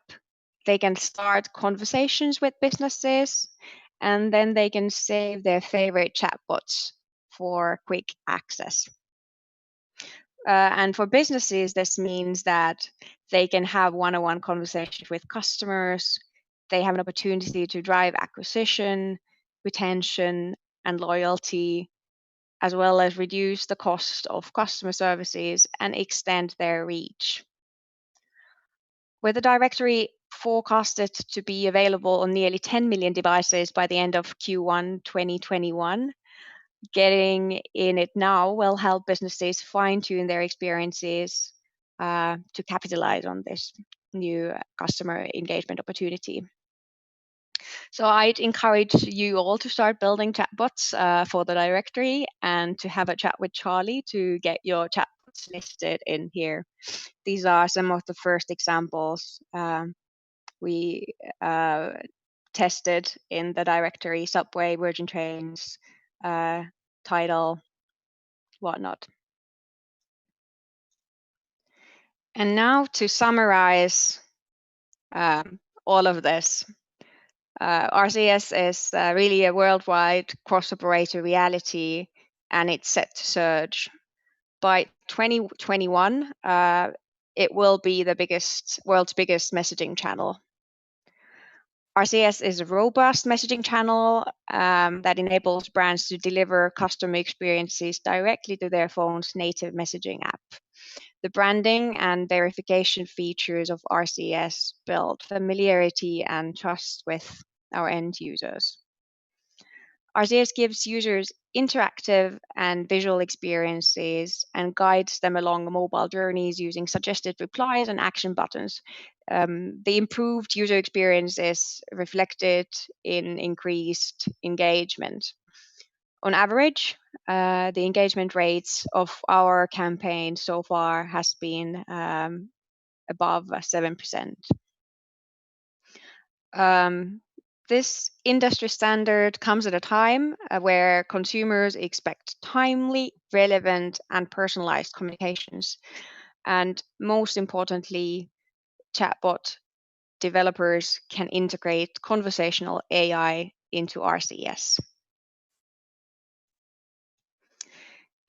They can start conversations with businesses, and then they can save their favorite chatbots for quick access. And for businesses, this means that they can have one-on-one conversations with customers. They have an opportunity to drive acquisition, retention, and loyalty, as well as reduce the cost of customer services and extend their reach. With the directory forecasted to be available on nearly 10 million devices by the end of Q1 2021, getting in it now will help businesses fine-tune their experiences to capitalize on this new customer engagement opportunity. So I'd encourage you all to start building chatbots for the directory and to have a chat with Charlie to get your chatbots listed in here. These are some of the first examples we tested in the directory: Subway, Virgin Trains, Tidal, whatnot. And now to summarize all of this. RCS is really a worldwide cross-operator reality, and it's set to surge. By 2021, it will be the world's biggest messaging channel. RCS is a robust messaging channel that enables brands to deliver customer experiences directly to their phone's native messaging app. The branding and verification features of RCS build familiarity and trust with our end users. RCS gives users interactive and visual experiences and guides them along mobile journeys using suggested replies and action buttons. The improved user experience is reflected in increased engagement. On average, the engagement rates of our campaign so far has been above 7%. This industry standard comes at a time where consumers expect timely, relevant, and personalized communications. And most importantly, chatbot developers can integrate conversational AI into RCS.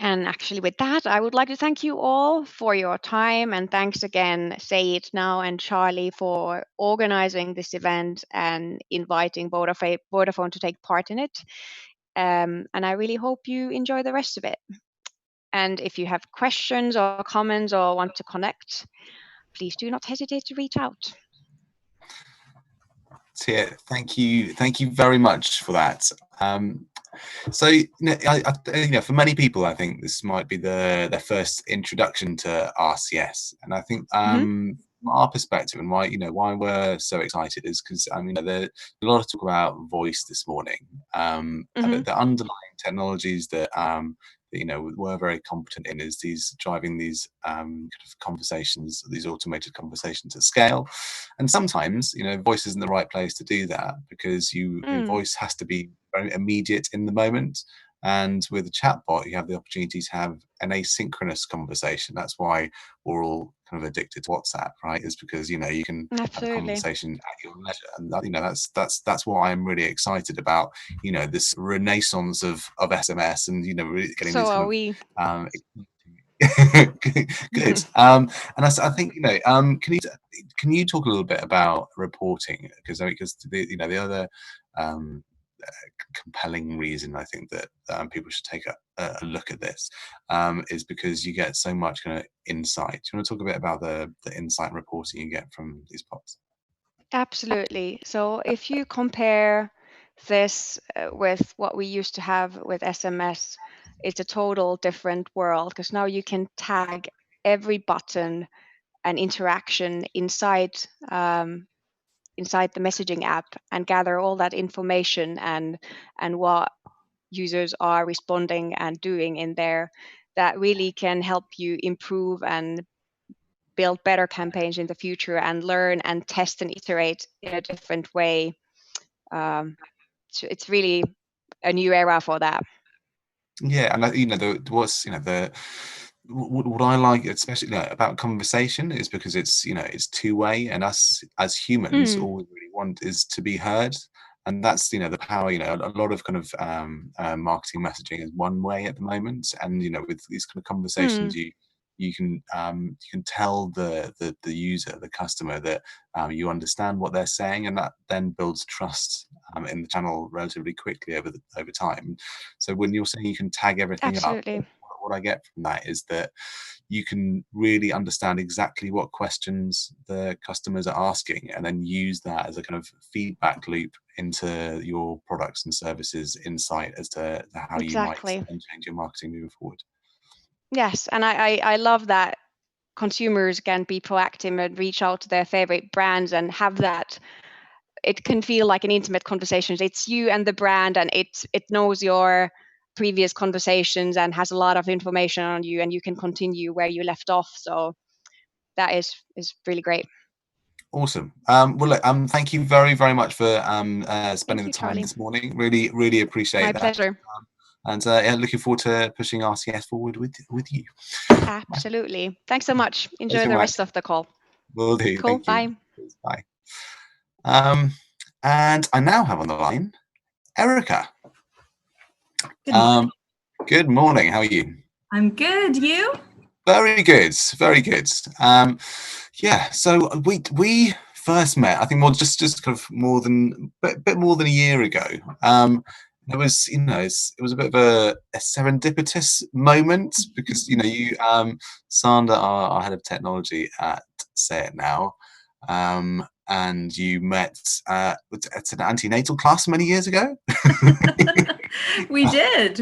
And actually with that, I would like to thank you all for your time, and thanks again, Say It Now and Charlie, for organizing this event and inviting Vodafone to take part in it. And I really hope you enjoy the rest of it. And if you have questions or comments or want to connect, please do not hesitate to reach out. Tiia, thank you very much for that. So, for many people, I think this might be their first introduction to RCS, and I think from our perspective and why we're so excited is because there's a lot of talk about voice this morning, but the underlying technologies that we're very competent in is driving these kind of conversations, these automated conversations at scale. And sometimes, voice isn't the right place to do that, because your voice has to be very immediate in the moment. And with a chatbot, you have the opportunity to have an asynchronous conversation. That's why we're all kind of addicted to WhatsApp, right? Is because you can have a conversation at your leisure, and that's why I'm really excited about this renaissance of SMS, and really getting So these are kind we. of good. And I think can you talk a little bit about reporting, because the other compelling reason I think that people should take a look at this is because you get so much kind of insight. Do you want to talk a bit about the insight reporting you get from these pods? Absolutely. So if you compare this with what we used to have with SMS, it's a total different world, because now you can tag every button and interaction inside the messaging app and gather all that information and what users are responding and doing in there. That really can help you improve and build better campaigns in the future, and learn and test and iterate in a different way. So it's really a new era for that. Yeah, and what I like especially about conversation is because it's two-way, and us as humans all we really want is to be heard. And that's the power. A lot of kind of marketing messaging is one way at the moment, and with these kind of conversations you can tell the user, the customer, that you understand what they're saying, and that then builds trust in the channel relatively quickly over time. So when you're saying you can tag everything Absolutely. up, what I get from that is that you can really understand exactly what questions the customers are asking, and then use that as a kind of feedback loop into your products and services insight as to how you might then change your marketing moving forward. Yes, and I love that consumers can be proactive and reach out to their favorite brands and have that. It can feel like an intimate conversation. It's you and the brand, and it knows your previous conversations and has a lot of information on you, and you can continue where you left off. So that is really great. Awesome. Well, look, thank you very, very much for spending the time Charlie. this morning. Really, really appreciate My that. pleasure. And looking forward to pushing RCS forward with you. Absolutely. Thanks so much. Enjoy the rest of the call. Will do. Cool. Thank you. Bye. Bye. And I now have on the line Erica. Good morning. Good morning. How are you? I'm good. You? Very good. Very good. Yeah. So we first met, I think, just kind of bit more than a year ago. It was, it was a bit of a serendipitous moment, because you, Sander, our head of technology at Say It Now, and you met at an antenatal class many years ago. We did.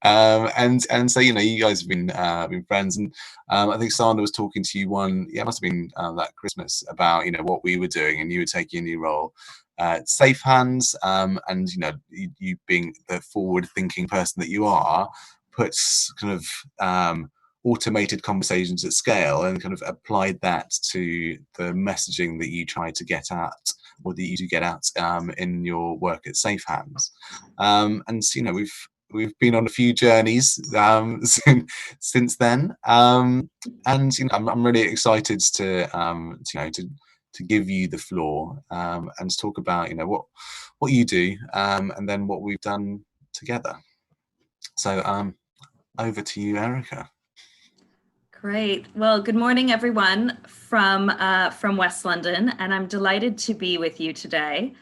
And so you guys have been friends, and I think Sander was talking to you it must have been that Christmas, about what we were doing, and you were taking a new role at Safe Hands, and you being the forward-thinking person that you are, puts kind of automated conversations at scale, and kind of applied that to the messaging that you try to get at, or that you do get at in your work at Safe Hands. And we've been on a few journeys since then, and I'm really excited to give you the floor and to talk about what you do, and then what we've done together. So over to you, Erica. Great. Well, good morning, everyone from West London, and I'm delighted to be with you today.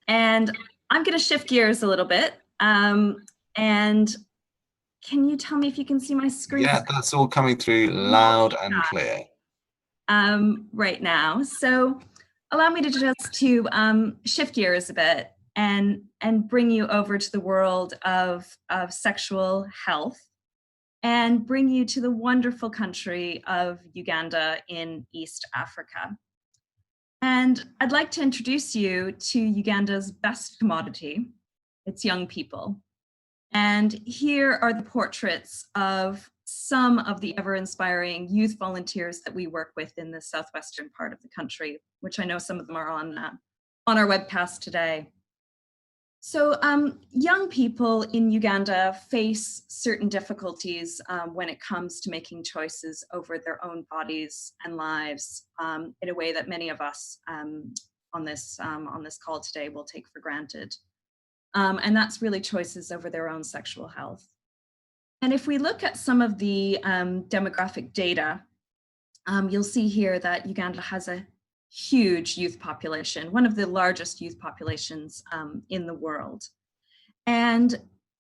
And I'm going to shift gears a little bit. And can you tell me if you can see my screen? Yeah, that's all coming through loud and clear. Right now. So allow me to just shift gears a bit and bring you over to the world of sexual health, and bring you to the wonderful country of Uganda in East Africa. And I'd like to introduce you to Uganda's best commodity. It's young people. And here are the portraits of some of the ever-inspiring youth volunteers that we work with in the southwestern part of the country, which I know some of them are on our webcast today. So young people in Uganda face certain difficulties when it comes to making choices over their own bodies and lives in a way that many of us on this call today will take for granted. And that's really choices over their own sexual health. And if we look at some of the demographic data, you'll see here that Uganda has a huge youth population, one of the largest youth populations in the world. And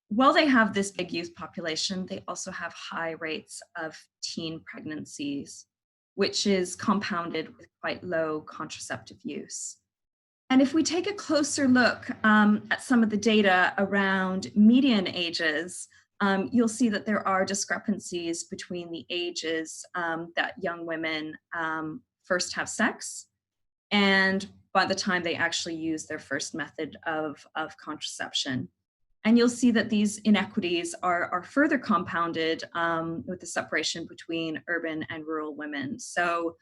while they have this big youth population, they also have high rates of teen pregnancies, which is compounded with quite low contraceptive use. And if we take a closer look at some of the data around median ages, you'll see that there are discrepancies between the ages that young women first have sex and by the time they actually use their first method of contraception. And you'll see that these inequities are further compounded with the separation between urban and rural women. So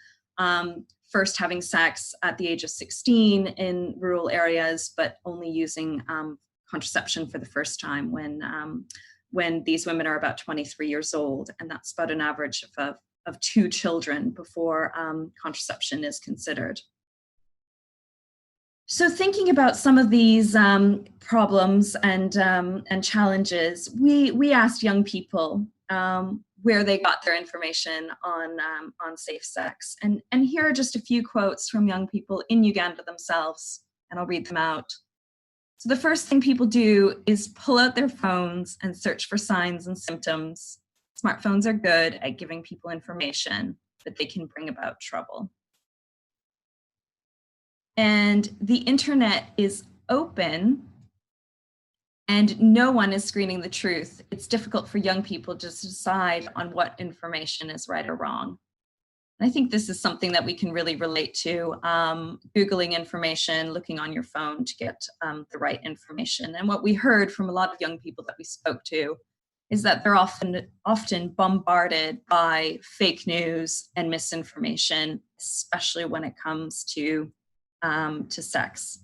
first having sex at the age of 16 in rural areas, but only using contraception for the first time when these women are about 23 years old. And that's about an average of 2 children before contraception is considered. So thinking about some of these problems and challenges, we asked young people where they got their information on safe sex. And here are just a few quotes from young people in Uganda themselves, and I'll read them out. So the first thing people do is pull out their phones and search for signs and symptoms. Smartphones are good at giving people information, but they can bring about trouble. And the internet is open and no one is screening the truth. It's difficult for young people to decide on what information is right or wrong. And I think this is something that we can really relate to, Googling information, looking on your phone to get the right information. And what we heard from a lot of young people that we spoke to is that they're often bombarded by fake news and misinformation, especially when it comes to sex.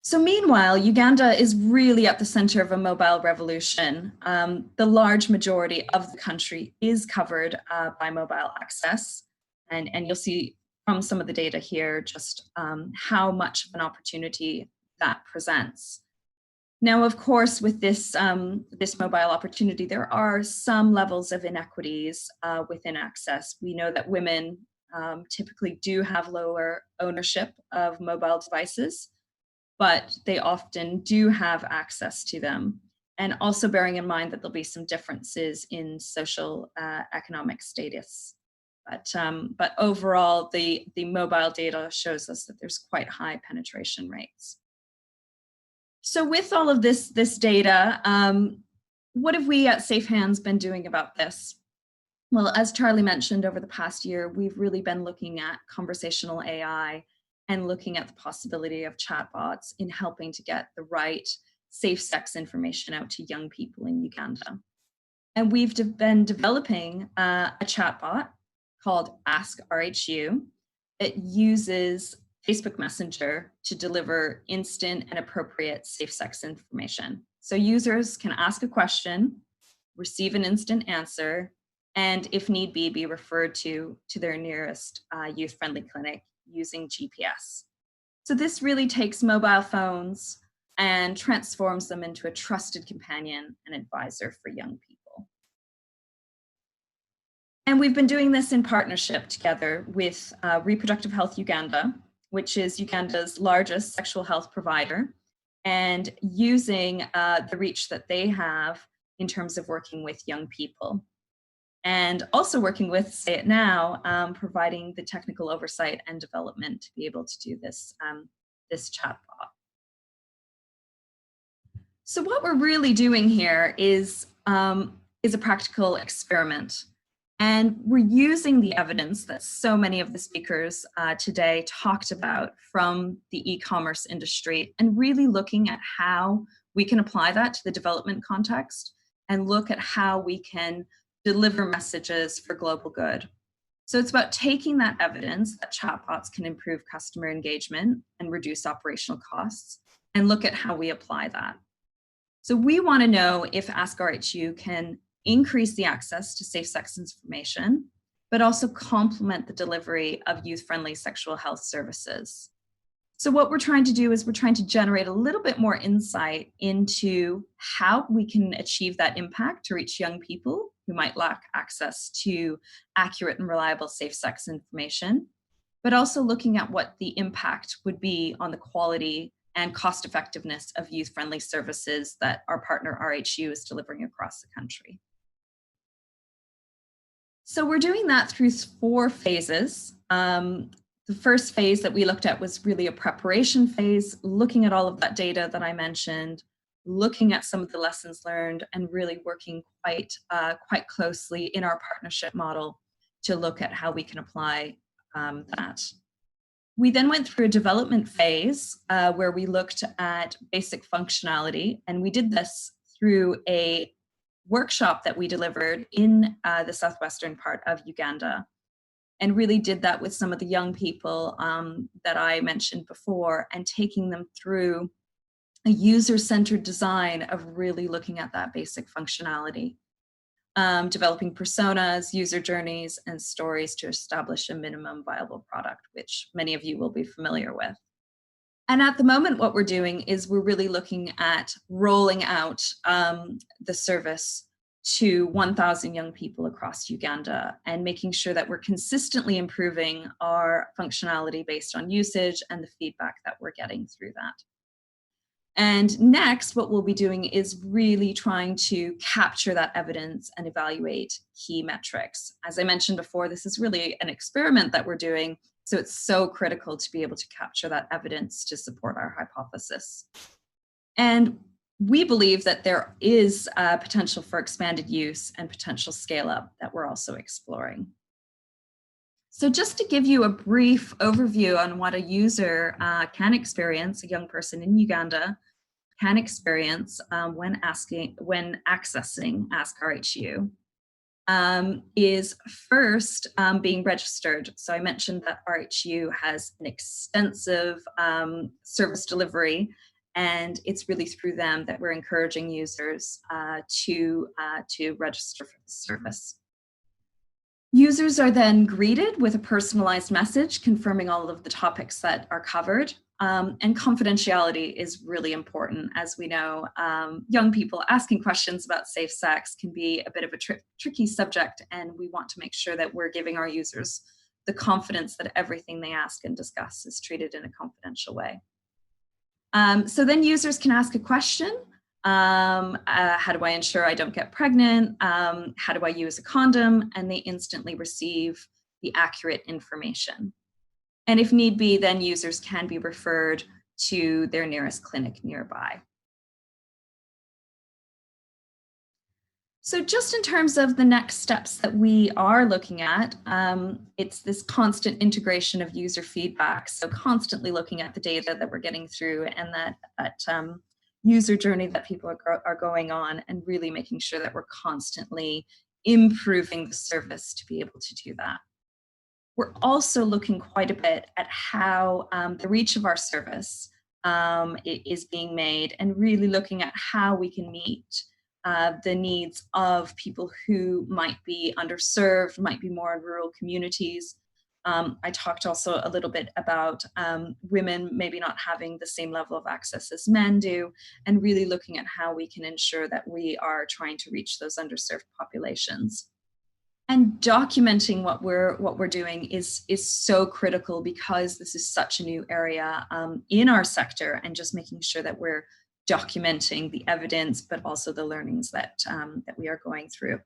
So meanwhile, Uganda is really at the center of a mobile revolution. The large majority of the country is covered by mobile access. And you'll see from some of the data here just how much of an opportunity that presents. Now, of course, with this mobile opportunity, there are some levels of inequities within access. We know that women typically do have lower ownership of mobile devices, but they often do have access to them. And also bearing in mind that there'll be some differences in social economic status. But overall, the mobile data shows us that there's quite high penetration rates. So with all of this data, what have we at Safe Hands been doing about this? Well, as Charlie mentioned, over the past year, we've really been looking at conversational AI and looking at the possibility of chatbots in helping to get the right safe sex information out to young people in Uganda. And we've been developing a chatbot called Ask RHU. It uses Facebook Messenger to deliver instant and appropriate safe sex information. So users can ask a question, receive an instant answer, and if need be referred to their nearest youth-friendly clinic using GPS. So this really takes mobile phones and transforms them into a trusted companion and advisor for young people. And we've been doing this in partnership together with Reproductive Health Uganda, which is Uganda's largest sexual health provider, and using the reach that they have in terms of working with young people. And also working with Say It Now, providing the technical oversight and development to be able to do this, this chatbot. So what we're really doing here is a practical experiment. And we're using the evidence that so many of the speakers today talked about from the e-commerce industry and really looking at how we can apply that to the development context and look at how we can deliver messages for global good. So it's about taking that evidence that chatbots can improve customer engagement and reduce operational costs and look at how we apply that. So we want to know if Ask RHU can increase the access to safe sex information, but also complement the delivery of youth-friendly sexual health services. So what we're trying to do is we're trying to generate a little bit more insight into how we can achieve that impact to reach young people who might lack access to accurate and reliable safe sex information, but also looking at what the impact would be on the quality and cost effectiveness of youth-friendly services that our partner RHU is delivering across the country. So we're doing that through 4 phases. The first phase that we looked at was really a preparation phase, looking at all of that data that I mentioned, looking at some of the lessons learned, and really working quite closely in our partnership model to look at how we can apply that. We then went through a development phase where we looked at basic functionality, and we did this through a workshop that we delivered in the southwestern part of Uganda, and really did that with some of the young people that I mentioned before, and taking them through a user-centered design of really looking at that basic functionality, developing personas, user journeys, and stories to establish a minimum viable product, which many of you will be familiar with. And at the moment, what we're doing is we're really looking at rolling out the service to 1,000 young people across Uganda and making sure that we're consistently improving our functionality based on usage and the feedback that we're getting through that. And next, what we'll be doing is really trying to capture that evidence and evaluate key metrics. As I mentioned before, this is really an experiment that we're doing, so it's so critical to be able to capture that evidence to support our hypothesis. And we believe that there is potential for expanded use and potential scale up that we're also exploring. So just to give you a brief overview on what a user can experience, a young person in Uganda can experience when accessing Ask RHU, is first being registered. So I mentioned that RHU has an extensive service delivery, and it's really through them that we're encouraging users to register for the service. Users are then greeted with a personalized message confirming all of the topics that are covered. And confidentiality is really important. As we know, young people asking questions about safe sex can be a bit of a tricky subject, and we want to make sure that we're giving our users the confidence that everything they ask and discuss is treated in a confidential way. So then users can ask a question. How do I ensure I don't get pregnant? How do I use a condom? And they instantly receive the accurate information. And if need be, then users can be referred to their nearest clinic nearby. So just in terms of the next steps that we are looking at, it's this constant integration of user feedback. So constantly looking at the data that we're getting through and that user journey that people are going on, and really making sure that we're constantly improving the service to be able to do that. We're also looking quite a bit at how the reach of our service is being made, and really looking at how we can meet the needs of people who might be underserved, might be more in rural communities. I talked also a little bit about women maybe not having the same level of access as men do, and really looking at how we can ensure that we are trying to reach those underserved populations. And documenting what we're doing is so critical, because this is such a new area in our sector, and just making sure that we're documenting the evidence, but also the learnings that we are going through.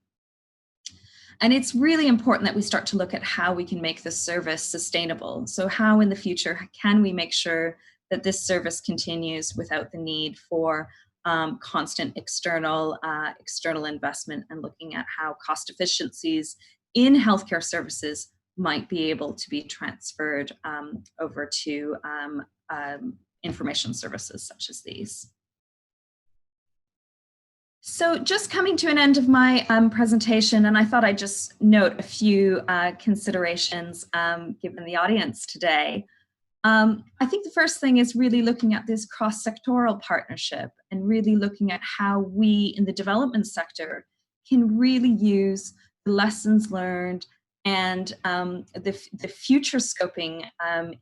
And it's really important that we start to look at how we can make this service sustainable. So how in the future can we make sure that this service continues without the need for constant external investment, and looking at how cost efficiencies in healthcare services might be able to be transferred over to information services such as these. So just coming to an end of my presentation, and I thought I'd just note a few considerations given the audience today. I think the first thing is really looking at this cross-sectoral partnership and really looking at how we in the development sector can really use the lessons learned and the future scoping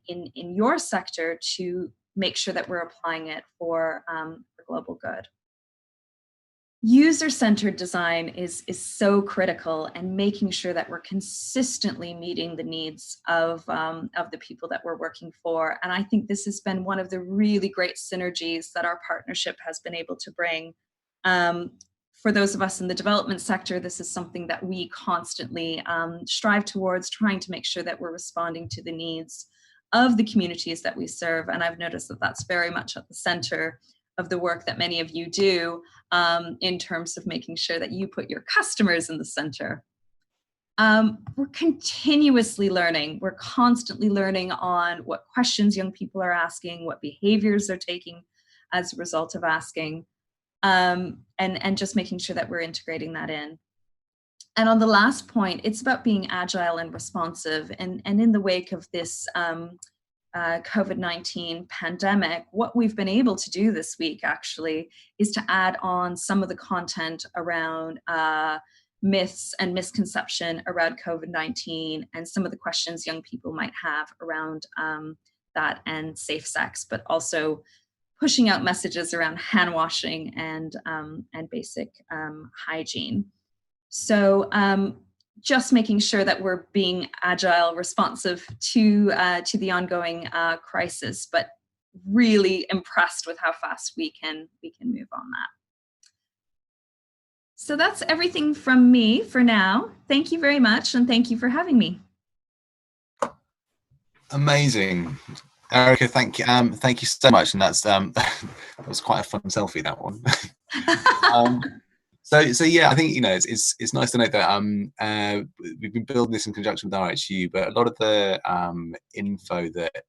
in your sector to make sure that we're applying it for global good. User-centered design is so critical, and making sure that we're consistently meeting the needs of the people that we're working for. And I think this has been one of the really great synergies that our partnership has been able to bring. For those of us in the development sector, this is something that we constantly strive towards, trying to make sure that we're responding to the needs of the communities that we serve. And I've noticed that that's very much at the center of the work that many of you do in terms of making sure that you put your customers in the center. We're continuously learning. We're constantly learning on what questions young people are asking, what behaviors they're taking as a result of asking, and just making sure that we're integrating that in. And on the last point, it's about being agile and responsive. And in the wake of this COVID-19 pandemic, what we've been able to do this week actually is to add on some of the content around myths and misconception around COVID-19 and some of the questions young people might have around that and safe sex, but also pushing out messages around hand washing and basic hygiene. So just making sure that we're being agile, responsive to the ongoing crisis, but really impressed with how fast we can move on that. So that's everything from me for now. Thank you very much, and thank you for having me. Amazing, Erica. Thank you so much. And that's that was quite a fun selfie, that one. So yeah, I think it's nice to note that we've been building this in conjunction with RHU, but a lot of the info that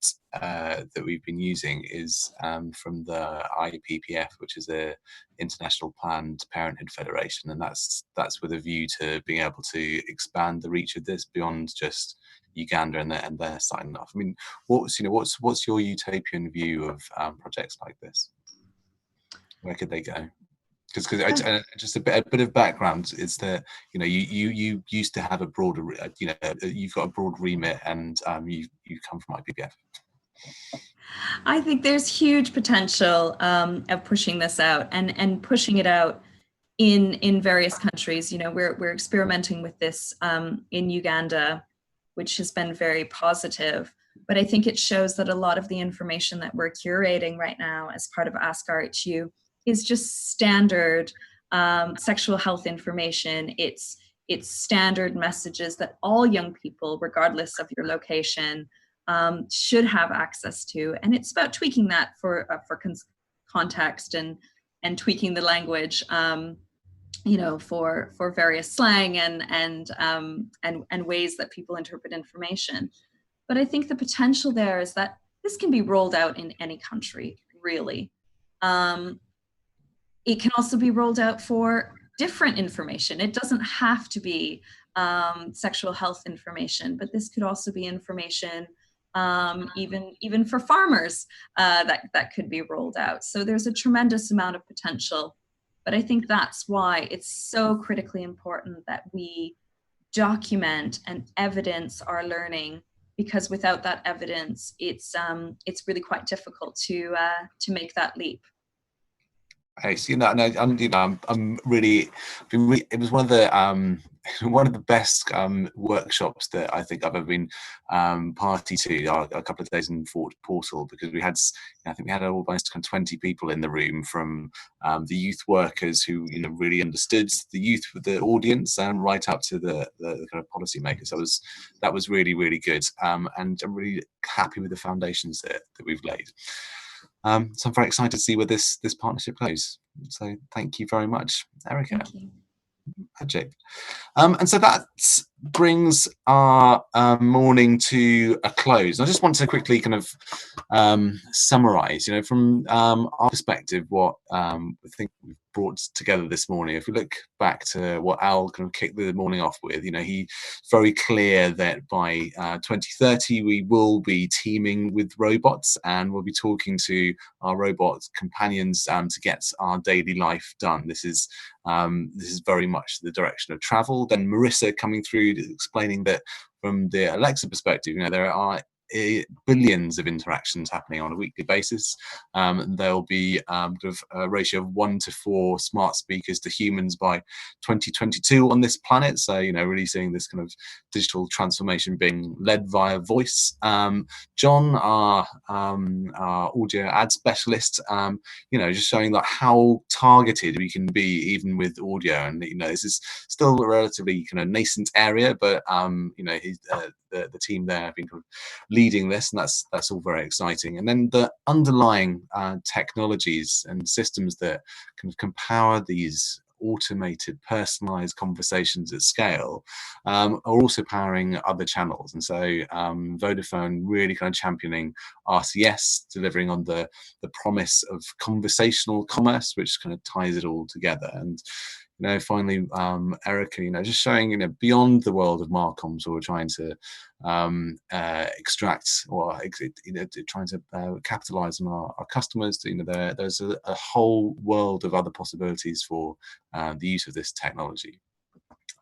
we've been using is from the IPPF, which is the International Planned Parenthood Federation, and that's with a view to being able to expand the reach of this beyond just Uganda and their signing off. I mean, what's your utopian view of projects like this? Where could they go? Because just a bit of background is that you used to have a broader you've got a broad remit, and you come from IPPF. I think there's huge potential of pushing this out and pushing it out in various countries. We're experimenting with this in Uganda, which has been very positive. But I think it shows that a lot of the information that we're curating right now as part of Ask RHU is just standard sexual health information. It's standard messages that all young people, regardless of your location, should have access to. And it's about tweaking that for context and tweaking the language, for various slang and ways that people interpret information. But I think the potential there is that this can be rolled out in any country, really. It can also be rolled out for different information. It doesn't have to be sexual health information, but this could also be information even for farmers that could be rolled out. So there's a tremendous amount of potential, but I think that's why it's so critically important that we document and evidence our learning, because without that evidence, it's really quite difficult to make that leap. I'm really. It was one of the best workshops that I think I've ever been party to. A couple of days in Portal, because we had almost 20 people in the room, from the youth workers who really understood the youth, the audience, and right up to the kind of policy makers. So that was really, really good, and I'm really happy with the foundations that we've laid. So I'm very excited to see where this partnership goes. So thank you very much, Erica. Thank you. Magic. And so that's brings our morning to a close. I just want to quickly kind of summarize, from our perspective, what I think we've brought together this morning. If we look back to what Al kind of kicked the morning off with, he's very clear that by 2030 we will be teaming with robots, and we'll be talking to our robot companions to get our daily life done. This is very much the direction of travel. Then Marysia coming through explaining that from the Alexa perspective, there are billions of interactions happening on a weekly basis. There'll be kind of a ratio of 1 to 4 smart speakers to humans by 2022 on this planet. So, really seeing this kind of digital transformation being led via voice. John, our audio ad specialist, just showing that how targeted we can be even with audio. And, this is still a relatively kind of nascent area, but, the team there have been kind of leading this, and that's all very exciting. And then the underlying technologies and systems that can power these automated, personalized conversations at scale are also powering other channels. And so Vodafone really kind of championing RCS, delivering on the promise of conversational commerce, which kind of ties it all together. And finally, Erica, just showing, beyond the world of Marcoms, where we're trying to extract or trying to capitalize on our customers. There's a whole world of other possibilities for the use of this technology.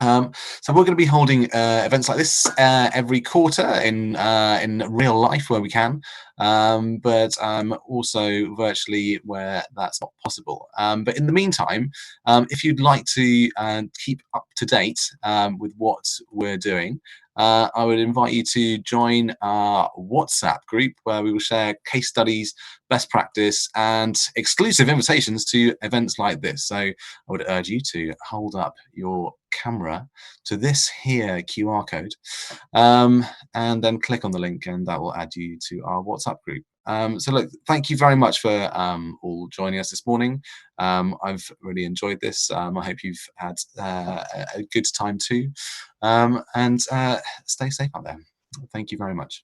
So we're going to be holding events like this every quarter in real life where we can, but also virtually where that's not possible. But in the meantime, if you'd like to keep up to date with what we're doing, I would invite you to join our WhatsApp group, where we will share case studies, best practice, and exclusive invitations to events like this. So I would urge you to hold up your camera to this here QR code, and then click on the link, and that will add you to our WhatsApp group. So look, thank you very much for all joining us this morning. I've really enjoyed this. I hope you've had a good time too. And stay safe out there. Thank you very much.